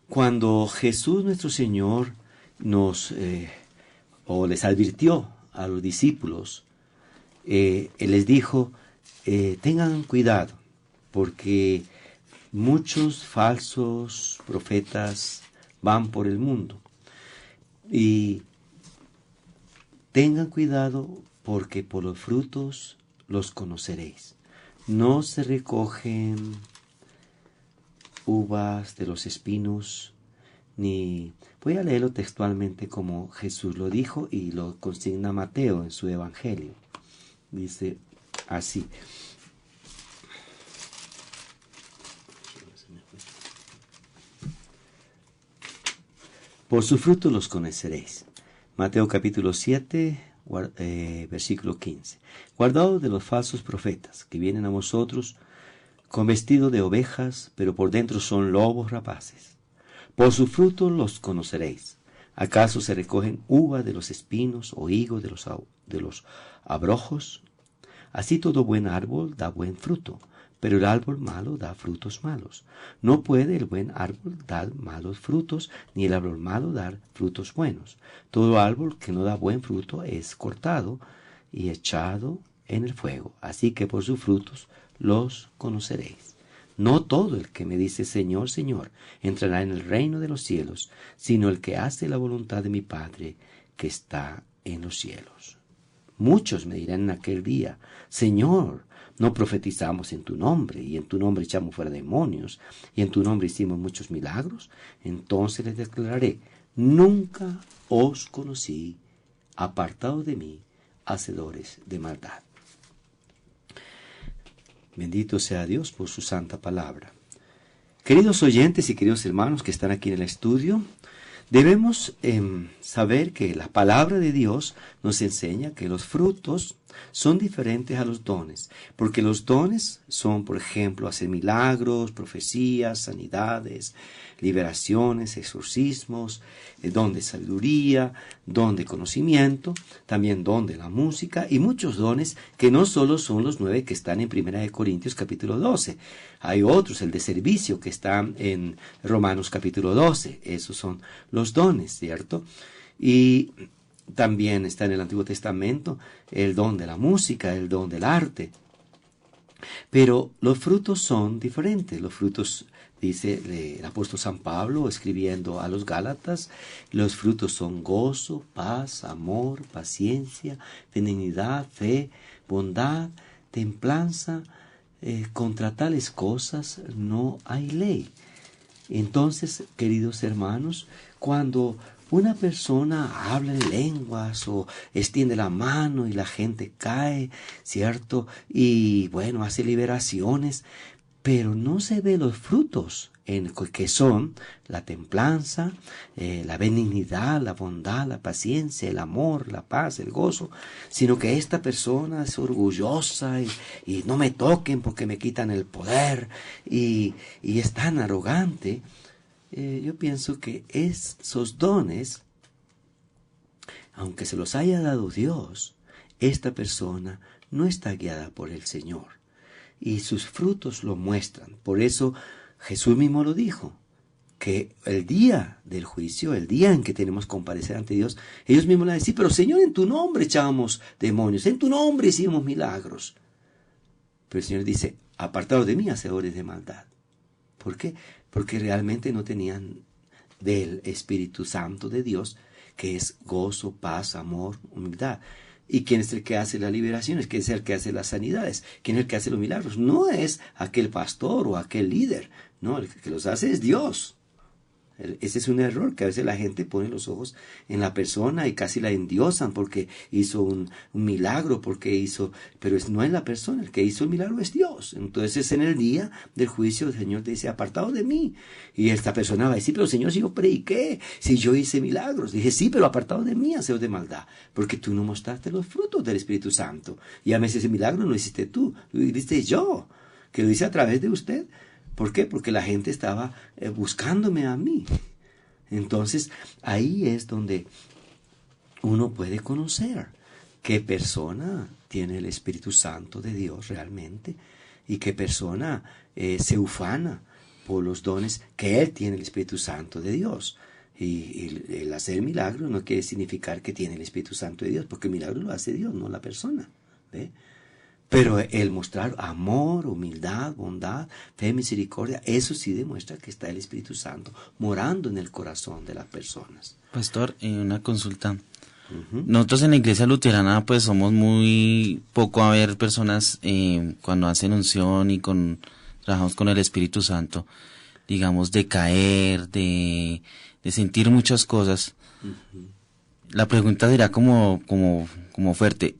Cuando Jesús nuestro Señor les advirtió a los discípulos, Él les dijo, tengan cuidado, porque muchos falsos profetas van por el mundo. Y tengan cuidado, porque por los frutos los conoceréis. No se recogen uvas de los espinos, ni... Voy a leerlo textualmente como Jesús lo dijo y lo consigna Mateo en su Evangelio. Dice así. Por sus frutos los conoceréis. Mateo capítulo 7, versículo 15. Guardaos de los falsos profetas que vienen a vosotros con vestido de ovejas, pero por dentro son lobos rapaces. Por sus frutos los conoceréis. ¿Acaso se recogen uvas de los espinos o higos de los abrojos? Así todo buen árbol da buen fruto, pero el árbol malo da frutos malos. No puede el buen árbol dar malos frutos, ni el árbol malo dar frutos buenos. Todo árbol que no da buen fruto es cortado y echado en el fuego. Así que por sus frutos los conoceréis. No todo el que me dice Señor, Señor, entrará en el reino de los cielos, sino el que hace la voluntad de mi Padre que está en los cielos. Muchos me dirán en aquel día, Señor, no profetizamos en tu nombre, y en tu nombre echamos fuera demonios, y en tu nombre hicimos muchos milagros. Entonces les declararé, nunca os conocí, apartados de mí, hacedores de maldad. Bendito sea Dios por su santa palabra. Queridos oyentes y queridos hermanos que están aquí en el estudio, debemos saber que la palabra de Dios nos enseña que los frutos son diferentes a los dones, porque los dones son, por ejemplo, hacer milagros, profecías, sanidades, liberaciones, exorcismos, don de sabiduría, don de conocimiento, también don de la música y muchos dones que no solo son los 9 que están en 1 Corintios capítulo 12. Hay otros, el de servicio que está en Romanos capítulo 12. Esos son los dones, ¿cierto? Y también está en el Antiguo Testamento el don de la música, el don del arte. Pero los frutos son diferentes. Los frutos, dice el apóstol San Pablo escribiendo a los Gálatas, los frutos son gozo, paz, amor, paciencia, benignidad, fe, bondad, templanza. Contra tales cosas no hay ley. Entonces, queridos hermanos, cuando una persona habla en lenguas o extiende la mano y la gente cae, ¿cierto? Y bueno, hace liberaciones, pero no se ve los frutos que son la templanza, la benignidad, la bondad, la paciencia, el amor, la paz, el gozo, sino que esta persona es orgullosa y no me toquen porque me quitan el poder y es tan arrogante. Yo pienso que esos dones, aunque se los haya dado Dios, esta persona no está guiada por el Señor y sus frutos lo muestran. Por eso Jesús mismo lo dijo, que el día del juicio, el día en que tenemos que comparecer ante Dios, ellos mismos le dicen, pero Señor, en tu nombre echábamos demonios, en tu nombre hicimos milagros. Pero el Señor dice, apartados de mí, hacedores de maldad. ¿Por qué? Porque realmente no tenían del Espíritu Santo de Dios, que es gozo, paz, amor, humildad. ¿Y quién es el que hace las liberaciones? ¿Quién es el que hace las sanidades? ¿Quién es el que hace los milagros? No es aquel pastor o aquel líder. No, el que los hace es Dios. Ese es un error, que a veces la gente pone los ojos en la persona y casi la endiosan porque hizo un milagro, pero no es la persona, el que hizo el milagro es Dios. Entonces en el día del juicio el Señor dice, apartado de mí. Y esta persona va a decir, pero Señor, si yo prediqué, si yo hice milagros. Dije, sí, pero apartado de mí, hacedores de maldad, porque tú no mostraste los frutos del Espíritu Santo. Y a veces ese milagro no lo hiciste tú, lo hiciste yo, que lo hice a través de usted. ¿Por qué? Porque la gente estaba buscándome a mí. Entonces, ahí es donde uno puede conocer qué persona tiene el Espíritu Santo de Dios realmente y qué persona se ufana por los dones que Él tiene el Espíritu Santo de Dios. Y el hacer milagro no quiere significar que tiene el Espíritu Santo de Dios, porque el milagro lo hace Dios, no la persona. ¿Ve? Pero el mostrar amor, humildad, bondad, fe, misericordia, eso sí demuestra que está el Espíritu Santo morando en el corazón de las personas. Pastor, una consulta. Nosotros en la iglesia luterana pues somos muy poco a ver personas cuando hacen unción y trabajamos con el Espíritu Santo, digamos, de caer, de sentir muchas cosas. La pregunta será como fuerte.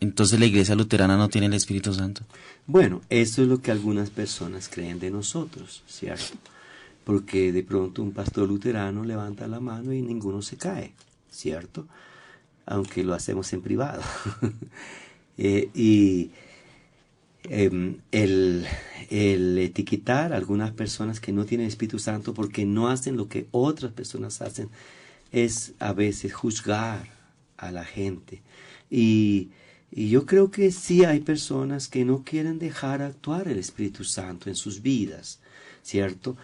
Entonces la iglesia luterana no tiene el Espíritu Santo. Bueno, eso es lo que algunas personas creen de nosotros, ¿cierto? Porque de pronto un pastor luterano levanta la mano y ninguno se cae, ¿cierto? Aunque lo hacemos en privado. El etiquetar a algunas personas que no tienen Espíritu Santo porque no hacen lo que otras personas hacen es a veces juzgar a la gente. Y yo creo que sí hay personas que no quieren dejar actuar el Espíritu Santo en sus vidas, ¿cierto?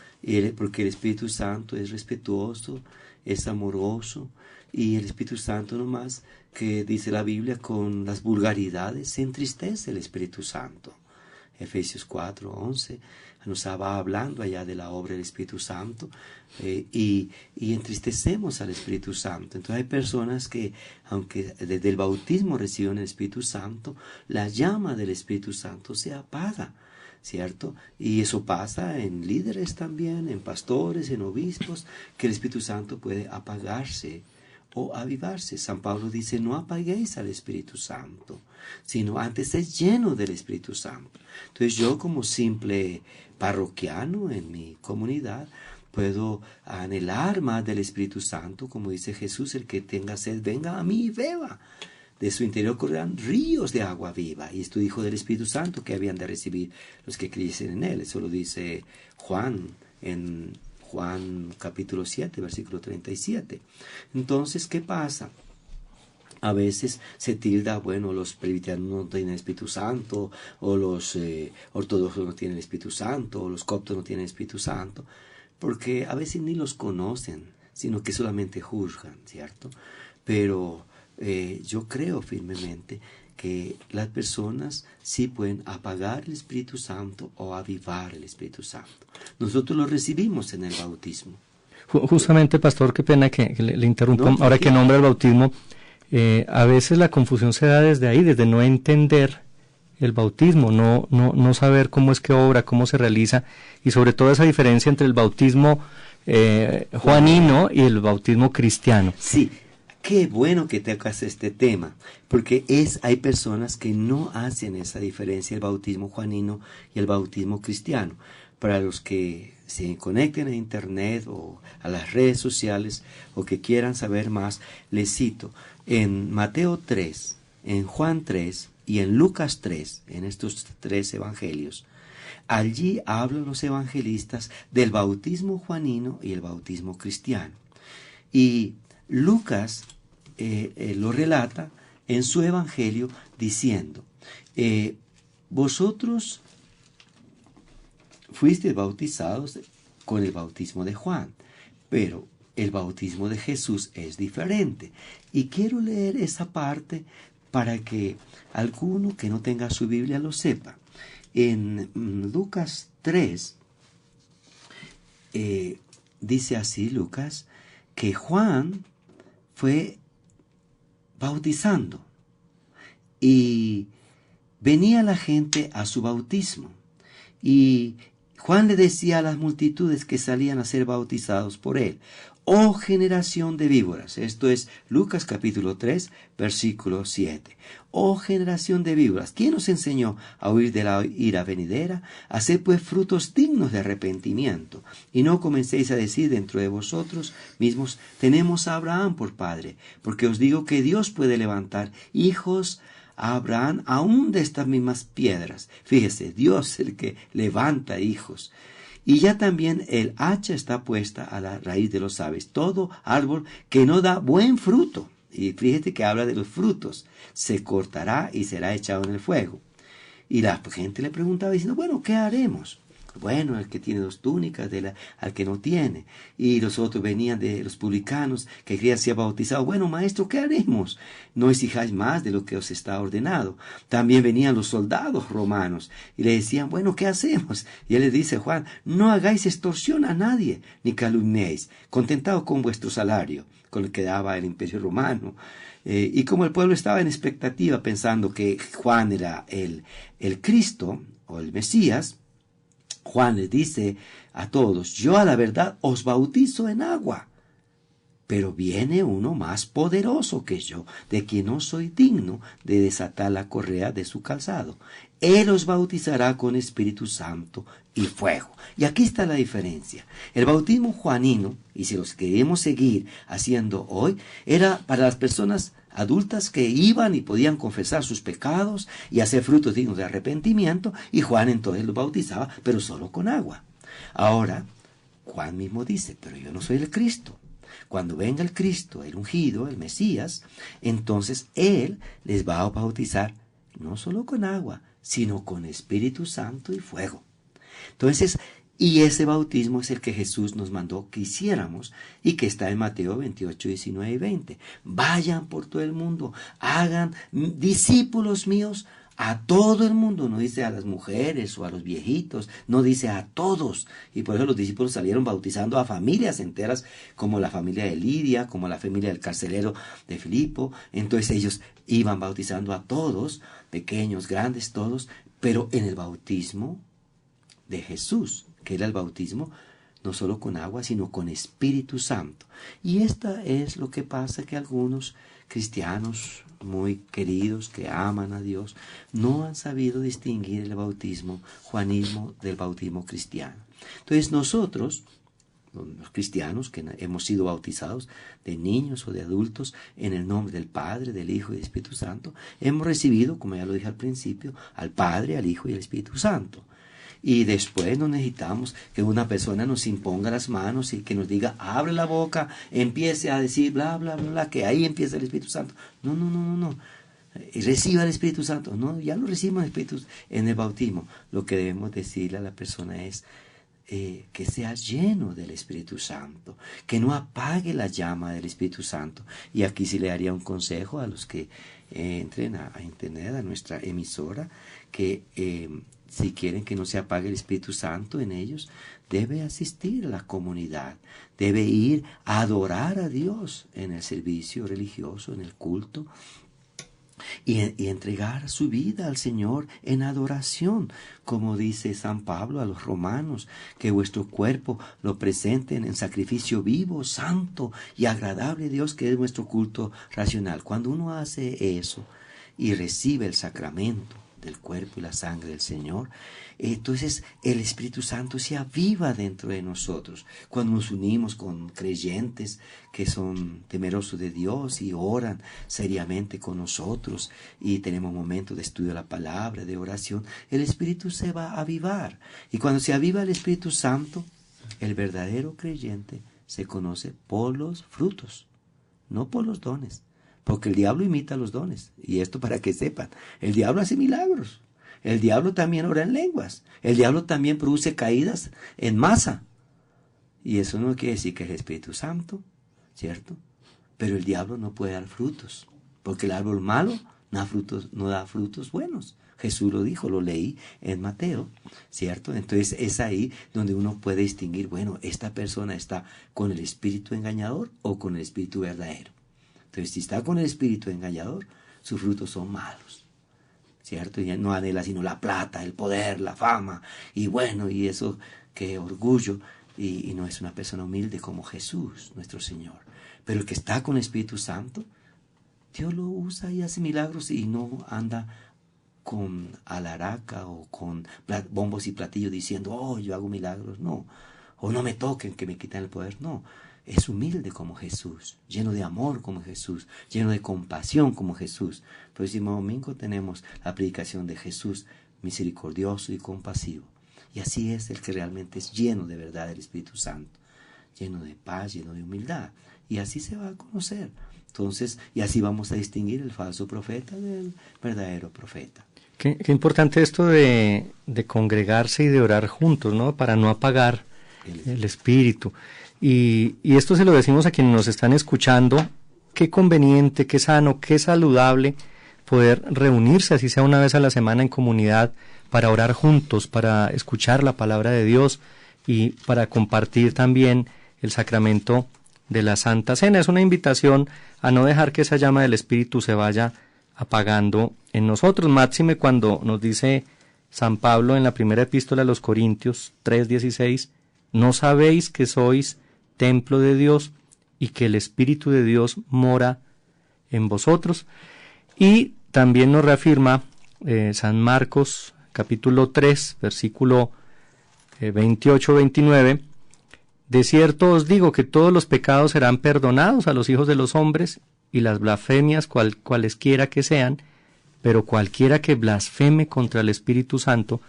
Porque el Espíritu Santo es respetuoso, es amoroso, y el Espíritu Santo nomás, que dice la Biblia, con las vulgaridades se entristece el Espíritu Santo. Efesios 4:11 nos estaba hablando allá de la obra del Espíritu Santo, y entristecemos al Espíritu Santo. Entonces hay personas que, aunque desde el bautismo reciben el Espíritu Santo, la llama del Espíritu Santo se apaga, ¿cierto? Y eso pasa en líderes también, en pastores, en obispos, que el Espíritu Santo puede apagarse o avivarse. San Pablo dice, no apaguéis al Espíritu Santo, sino antes es lleno del Espíritu Santo. Entonces yo, como simple parroquiano en mi comunidad, puedo anhelar más del Espíritu Santo, como dice Jesús, el que tenga sed, venga a mí y beba. De su interior correrán ríos de agua viva. Y esto dijo del Espíritu Santo que habían de recibir los que creyesen en él. Eso lo dice Juan en Juan capítulo 7, versículo 37. Entonces, ¿qué pasa? A veces se tilda, bueno, los presbiterianos no tienen Espíritu Santo, o los ortodoxos no tienen Espíritu Santo, o los coptos no tienen Espíritu Santo, porque a veces ni los conocen, sino que solamente juzgan, ¿cierto? Pero yo creo firmemente que las personas sí pueden apagar el Espíritu Santo o avivar el Espíritu Santo. Nosotros lo recibimos en el bautismo. Justamente, pastor, qué pena que le interrumpa. No, ahora que nombra el bautismo, a veces la confusión se da desde ahí, desde no entender el bautismo, no saber cómo es que obra, cómo se realiza, y sobre todo esa diferencia entre el bautismo juanino y el bautismo cristiano. Sí. Qué bueno que tocas este tema, porque hay personas que no hacen esa diferencia, el bautismo juanino y el bautismo cristiano. Para los que se conecten a internet o a las redes sociales o que quieran saber más, les cito en Mateo 3, en Juan 3 y en Lucas 3, en estos 3 evangelios. Allí hablan los evangelistas del bautismo juanino y el bautismo cristiano. Y Lucas lo relata en su evangelio diciendo, vosotros fuisteis bautizados con el bautismo de Juan, pero el bautismo de Jesús es diferente. Y quiero leer esa parte para que alguno que no tenga su Biblia lo sepa. En Lucas 3, dice así Lucas, que Juan fue bautizando y venía la gente a su bautismo. Y Juan le decía a las multitudes que salían a ser bautizados por él: oh generación de víboras. Esto es Lucas capítulo 3, versículo 7. Oh generación de víboras, ¿quién os enseñó a huir de la ira venidera? Haced pues frutos dignos de arrepentimiento, y no comencéis a decir dentro de vosotros mismos: tenemos a Abraham por padre, porque os digo que Dios puede levantar hijos a Abraham aún de estas mismas piedras. Fíjese, Dios es el que levanta hijos. Y ya también el hacha está puesta a la raíz de los árboles. Todo árbol que no da buen fruto, y fíjate que habla de los frutos, se cortará y será echado en el fuego. Y la gente le preguntaba diciendo: bueno, ¿qué haremos? Bueno, el que tiene 2 túnicas, al que no tiene. Y los otros venían de los publicanos que querían ser bautizados. Bueno, maestro, ¿qué haremos? No exijáis más de lo que os está ordenado. También venían los soldados romanos y le decían: bueno, ¿qué hacemos? Y él les dice: Juan, no hagáis extorsión a nadie, ni calumniéis, contentaos con vuestro salario, con el que daba el imperio romano. Y como el pueblo estaba en expectativa, pensando que Juan era el Cristo o el Mesías, Juan les dice a todos: yo a la verdad os bautizo en agua, pero viene uno más poderoso que yo, de quien no soy digno de desatar la correa de su calzado. Él os bautizará con Espíritu Santo y fuego. Y aquí está la diferencia. El bautismo juanino, y si los queremos seguir haciendo hoy, era para las personas adultas que iban y podían confesar sus pecados y hacer frutos dignos de arrepentimiento, y Juan entonces los bautizaba, pero solo con agua. Ahora, Juan mismo dice: pero yo no soy el Cristo. Cuando venga el Cristo, el ungido, el Mesías, entonces Él les va a bautizar no solo con agua, sino con Espíritu Santo y fuego. Entonces, y ese bautismo es el que Jesús nos mandó que hiciéramos y que está en Mateo 28, 19 y 20. Vayan por todo el mundo, hagan discípulos míos a todo el mundo. No dice a las mujeres o a los viejitos, no, dice a todos. Y por eso los discípulos salieron bautizando a familias enteras, como la familia de Lidia, como la familia del carcelero de Filipo. Entonces ellos iban bautizando a todos, pequeños, grandes, todos, pero en el bautismo de Jesús, que era el bautismo no solo con agua, sino con Espíritu Santo. Y esta es lo que pasa, que algunos cristianos muy queridos, que aman a Dios, no han sabido distinguir el bautismo juanismo del bautismo cristiano. Entonces nosotros, los cristianos que hemos sido bautizados de niños o de adultos en el nombre del Padre, del Hijo y del Espíritu Santo, hemos recibido, como ya lo dije al principio, al Padre, al Hijo y al Espíritu Santo. Y después no necesitamos que una persona nos imponga las manos y que nos diga: abre la boca, empiece a decir bla, bla, bla, bla, que ahí empieza el Espíritu Santo. No. Reciba el Espíritu Santo. No, ya lo recibimos en el bautismo. Lo que debemos decirle a la persona es que sea lleno del Espíritu Santo, que no apague la llama del Espíritu Santo. Y aquí sí le daría un consejo a los que entren a internet, a nuestra emisora, que si quieren que no se apague el Espíritu Santo en ellos, debe asistir a la comunidad, debe ir a adorar a Dios en el servicio religioso, en el culto, y entregar su vida al Señor en adoración, como dice San Pablo a los romanos, que vuestro cuerpo lo presenten en sacrificio vivo, santo y agradable a Dios, que es nuestro culto racional. Cuando uno hace eso y recibe el sacramento del cuerpo y la sangre del Señor, entonces el Espíritu Santo se aviva dentro de nosotros. Cuando nos unimos con creyentes que son temerosos de Dios y oran seriamente con nosotros y tenemos momentos de estudio de la palabra, de oración, el Espíritu se va a avivar. Y cuando se aviva el Espíritu Santo, el verdadero creyente se conoce por los frutos, no por los dones. Porque el diablo imita los dones. Y esto para que sepan. El diablo hace milagros. El diablo también ora en lenguas. El diablo también produce caídas en masa. Y eso no quiere decir que es el Espíritu Santo, ¿cierto? Pero el diablo no puede dar frutos, porque el árbol malo no da frutos buenos. Jesús lo dijo, lo leí en Mateo, ¿cierto? Entonces es ahí donde uno puede distinguir, bueno, esta persona está con el espíritu engañador o con el espíritu verdadero. Entonces si está con el espíritu engañador, sus frutos son malos, ¿cierto? Y no anhela sino la plata, el poder, la fama, y bueno, y eso, qué orgullo, y no es una persona humilde como Jesús, nuestro Señor. Pero el que está con el Espíritu Santo, Dios lo usa y hace milagros y no anda con alaraca o con bombos y platillos diciendo, oh, yo hago milagros, no. O no me toquen que me quitan el poder, no. Es humilde como Jesús, lleno de amor como Jesús, lleno de compasión como Jesús. El próximo domingo tenemos la predicación de Jesús misericordioso y compasivo. Y así es el que realmente es lleno de verdad del Espíritu Santo, lleno de paz, lleno de humildad. Y así se va a conocer. Entonces, y así vamos a distinguir el falso profeta del verdadero profeta. Qué importante esto de congregarse y de orar juntos, ¿no? Para no apagar el espíritu. Y esto se lo decimos a quienes nos están escuchando. Qué conveniente, qué sano, qué saludable poder reunirse, así sea una vez a la semana en comunidad, para orar juntos, para escuchar la palabra de Dios y para compartir también el sacramento de la Santa Cena. Es una invitación a no dejar que esa llama del Espíritu se vaya apagando en nosotros, máxime cuando nos dice San Pablo en la primera epístola a los Corintios 3:16, ¿no sabéis que sois templo de Dios y que el Espíritu de Dios mora en vosotros? Y también nos reafirma San Marcos capítulo 3, versículo 28-29, de cierto os digo que todos los pecados serán perdonados a los hijos de los hombres y las blasfemias cualesquiera que sean, pero cualquiera que blasfeme contra el Espíritu Santo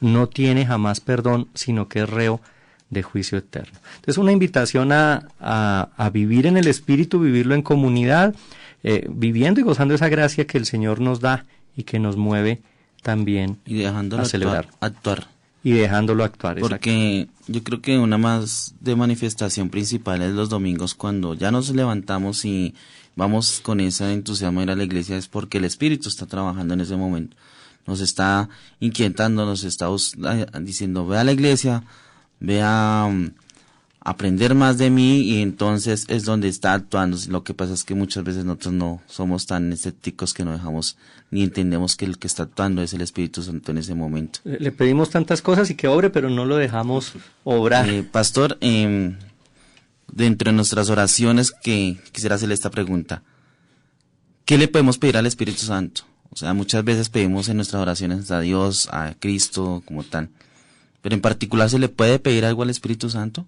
no tiene jamás perdón, sino que es reo de juicio eterno. Entonces una invitación a vivir en el Espíritu, vivirlo en comunidad, viviendo y gozando esa gracia que el Señor nos da y que nos mueve también y dejándolo a celebrar. Actuar. Y dejándolo actuar. Porque yo creo que una más de manifestación principal es los domingos, cuando ya nos levantamos y vamos con ese entusiasmo a ir a la iglesia, es porque el Espíritu está trabajando en ese momento. Nos está inquietando, nos está diciendo, ve a la iglesia, ve a aprender más de mí, y entonces es donde está actuando. Lo que pasa es que muchas veces nosotros no somos tan escépticos que no dejamos ni entendemos que el que está actuando es el Espíritu Santo en ese momento. Le pedimos tantas cosas y que obre, pero no lo dejamos obrar. Pastor, dentro de nuestras oraciones, que quisiera hacerle esta pregunta: ¿qué le podemos pedir al Espíritu Santo? O sea, muchas veces pedimos en nuestras oraciones a Dios, a Cristo como tal, pero en particular, ¿se le puede pedir algo al Espíritu Santo?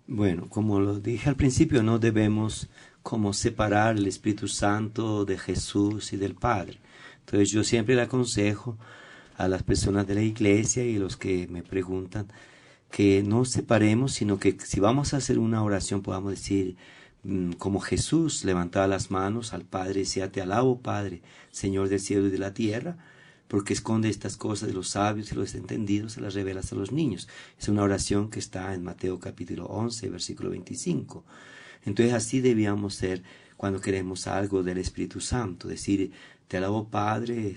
Bueno, como lo dije al principio, no debemos como separar el Espíritu Santo de Jesús y del Padre. Entonces yo siempre le aconsejo a las personas de la iglesia y los que me preguntan que no separemos, sino que si vamos a hacer una oración podamos decir, como Jesús levantaba las manos al Padre y decía, te alabo Padre, Señor del cielo y de la tierra, porque esconde estas cosas de los sabios y los entendidos, se las revelas a los niños. Es una oración que está en Mateo capítulo 11, versículo 25. Entonces así debíamos ser cuando queremos algo del Espíritu Santo, decir, te alabo Padre,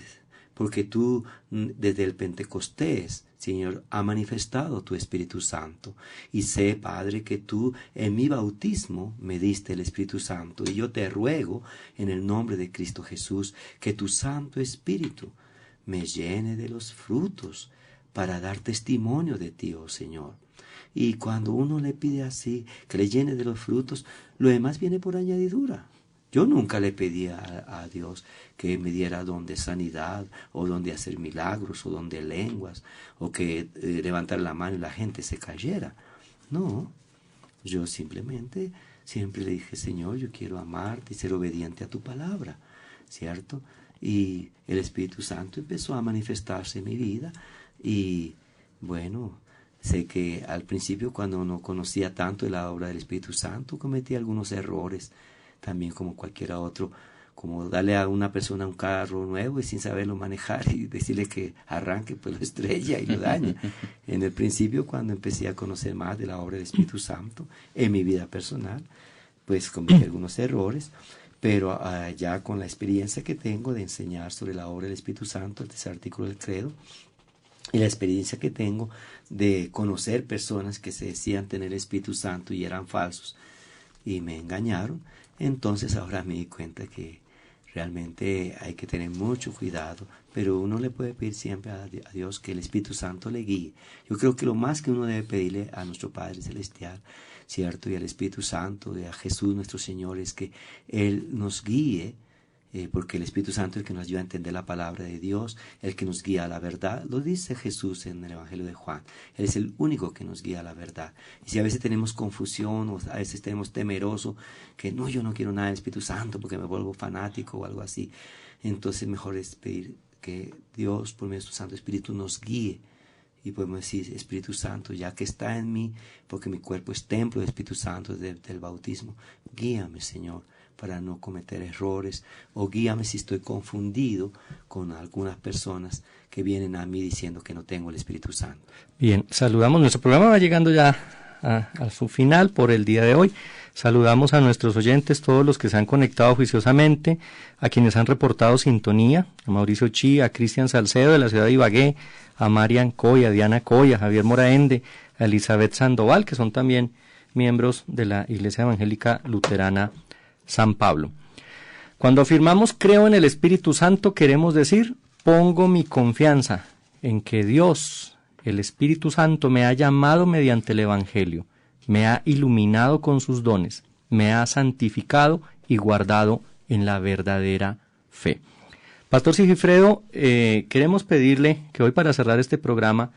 porque tú desde el Pentecostés, Señor, ha manifestado tu Espíritu Santo. Y sé, Padre, que tú en mi bautismo me diste el Espíritu Santo. Y yo te ruego en el nombre de Cristo Jesús que tu Santo Espíritu me llene de los frutos para dar testimonio de ti, oh Señor. Y cuando uno le pide así, que le llene de los frutos, lo demás viene por añadidura. Yo nunca le pedí a Dios que me diera don de sanidad, o don de hacer milagros, o don de lenguas, o que levantara la mano y la gente se cayera. No, yo simplemente siempre le dije, Señor, yo quiero amarte y ser obediente a tu palabra, ¿cierto? Y el Espíritu Santo empezó a manifestarse en mi vida y bueno, sé que al principio cuando no conocía tanto la obra del Espíritu Santo cometí algunos errores, también como cualquiera otro, como darle a una persona un carro nuevo y sin saberlo manejar y decirle que arranque, pues lo estrella y lo daña. En el principio, cuando empecé a conocer más de la obra del Espíritu Santo en mi vida personal, pues cometí algunos errores, pero ya con la experiencia que tengo de enseñar sobre la obra del Espíritu Santo, el tercer artículo del credo, y la experiencia que tengo de conocer personas que se decían tener el Espíritu Santo y eran falsos y me engañaron, entonces ahora me di cuenta que realmente hay que tener mucho cuidado, pero uno le puede pedir siempre a Dios que el Espíritu Santo le guíe. Yo creo que lo más que uno debe pedirle a nuestro Padre Celestial, ¿cierto? Y al Espíritu Santo, y a Jesús nuestro Señor, es que Él nos guíe, porque el Espíritu Santo es el que nos ayuda a entender la palabra de Dios, el que nos guía a la verdad. Lo dice Jesús en el Evangelio de Juan. Él es el único que nos guía a la verdad. Y si a veces tenemos confusión o a veces tenemos temeroso, que no, yo no quiero nada del Espíritu Santo porque me vuelvo fanático o algo así, entonces mejor es pedir que Dios, por medio de su Santo Espíritu, nos guíe. Y podemos decir, Espíritu Santo, ya que está en mí, porque mi cuerpo es templo del Espíritu Santo del bautismo, guíame, Señor, para no cometer errores, o guíame si estoy confundido con algunas personas que vienen a mí diciendo que no tengo el Espíritu Santo. Bien, saludamos, nuestro programa va llegando ya a su final por el día de hoy. Saludamos a nuestros oyentes, todos los que se han conectado juiciosamente, a quienes han reportado sintonía, a Mauricio Chi, a Cristian Salcedo de la ciudad de Ibagué, a Marian Coy, a Diana Coy, a Javier Moraende, a Elizabeth Sandoval, que son también miembros de la Iglesia Evangélica Luterana San Pablo. Cuando afirmamos creo en el Espíritu Santo, queremos decir pongo mi confianza en que Dios, el Espíritu Santo, me ha llamado mediante el Evangelio, me ha iluminado con sus dones, me ha santificado y guardado en la verdadera fe. Pastor Sigifredo, queremos pedirle que hoy, para cerrar este programa,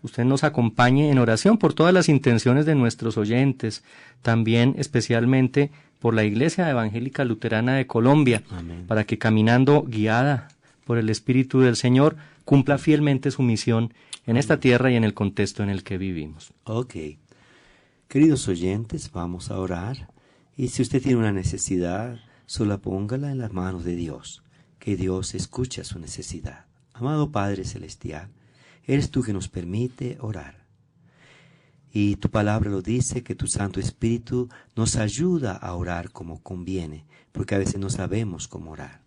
usted nos acompañe en oración por todas las intenciones de nuestros oyentes, también especialmente por la Iglesia Evangélica Luterana de Colombia, Amén. Para que, caminando guiada por el Espíritu del Señor, cumpla fielmente su misión en esta tierra y en el contexto en el que vivimos. Ok. Queridos oyentes, vamos a orar, y si usted tiene una necesidad, solo póngala en las manos de Dios, que Dios escucha su necesidad. Amado Padre Celestial, eres tú que nos permite orar. Y tu palabra lo dice, que tu Santo Espíritu nos ayuda a orar como conviene, porque a veces no sabemos cómo orar.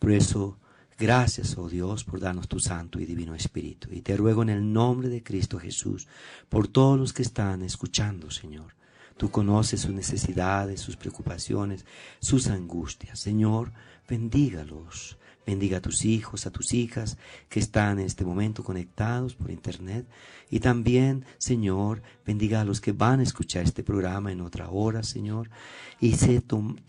Por eso, gracias, oh Dios, por darnos tu Santo y Divino Espíritu. Y te ruego en el nombre de Cristo Jesús, por todos los que están escuchando, Señor. Tú conoces sus necesidades, sus preocupaciones, sus angustias. Señor, bendígalos. Bendiga a tus hijos, a tus hijas que están en este momento conectados por internet. Y también, Señor, bendiga a los que van a escuchar este programa en otra hora, Señor. Y sé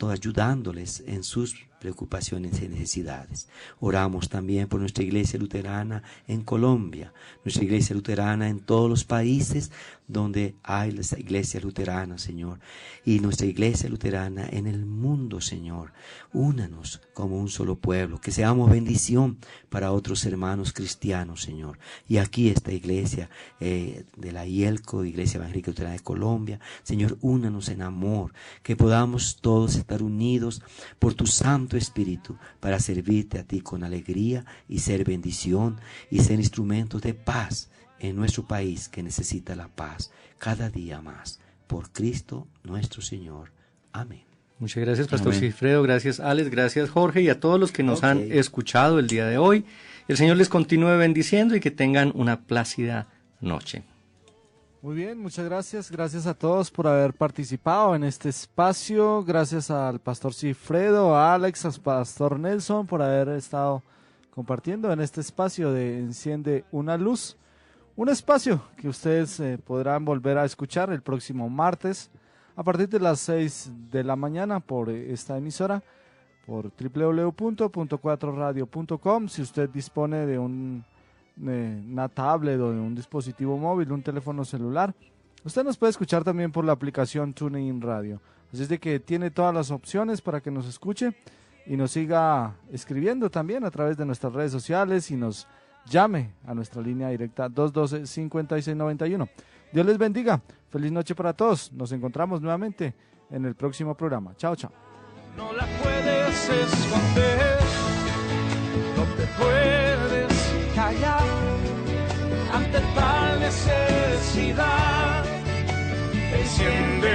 ayudándoles en sus preocupaciones y necesidades. Oramos también por nuestra iglesia luterana en Colombia, nuestra iglesia luterana en todos los países donde hay la iglesia luterana, Señor, y nuestra iglesia luterana en el mundo, Señor. Únanos como un solo pueblo, que seamos bendición para otros hermanos cristianos, Señor. Y aquí esta iglesia de la IELCO, Iglesia Evangélica Luterana de Colombia, Señor, únanos en amor, que podamos todos estar unidos por tu Santo Espíritu para servirte a ti con alegría y ser bendición y ser instrumentos de paz en nuestro país que necesita la paz cada día más. Por Cristo nuestro Señor. Amén. Muchas gracias, Pastor Amén. Sigifredo, gracias Alex, gracias Jorge y a todos los que nos han escuchado el día de hoy. El Señor les continúe bendiciendo y que tengan una plácida noche. Muy bien, muchas gracias. Gracias a todos por haber participado en este espacio. Gracias al Pastor Sigifredo, a Alex, al Pastor Nelson por haber estado compartiendo en este espacio de Enciende una Luz. Un espacio que ustedes podrán volver a escuchar el próximo martes a partir de las 6 de la mañana por esta emisora, por www.4radio.com. Si usted dispone de una tablet o de un dispositivo móvil, un teléfono celular, usted nos puede escuchar también por la aplicación TuneIn Radio. Así es de que tiene todas las opciones para que nos escuche y nos siga escribiendo también a través de nuestras redes sociales y nos llame a nuestra línea directa 212-5691. Dios les bendiga. Feliz noche para todos. Nos encontramos nuevamente en el próximo programa. Chao, chao. No la puedes puedes esconder, no te puedes callar ante tal necesidad. Enciende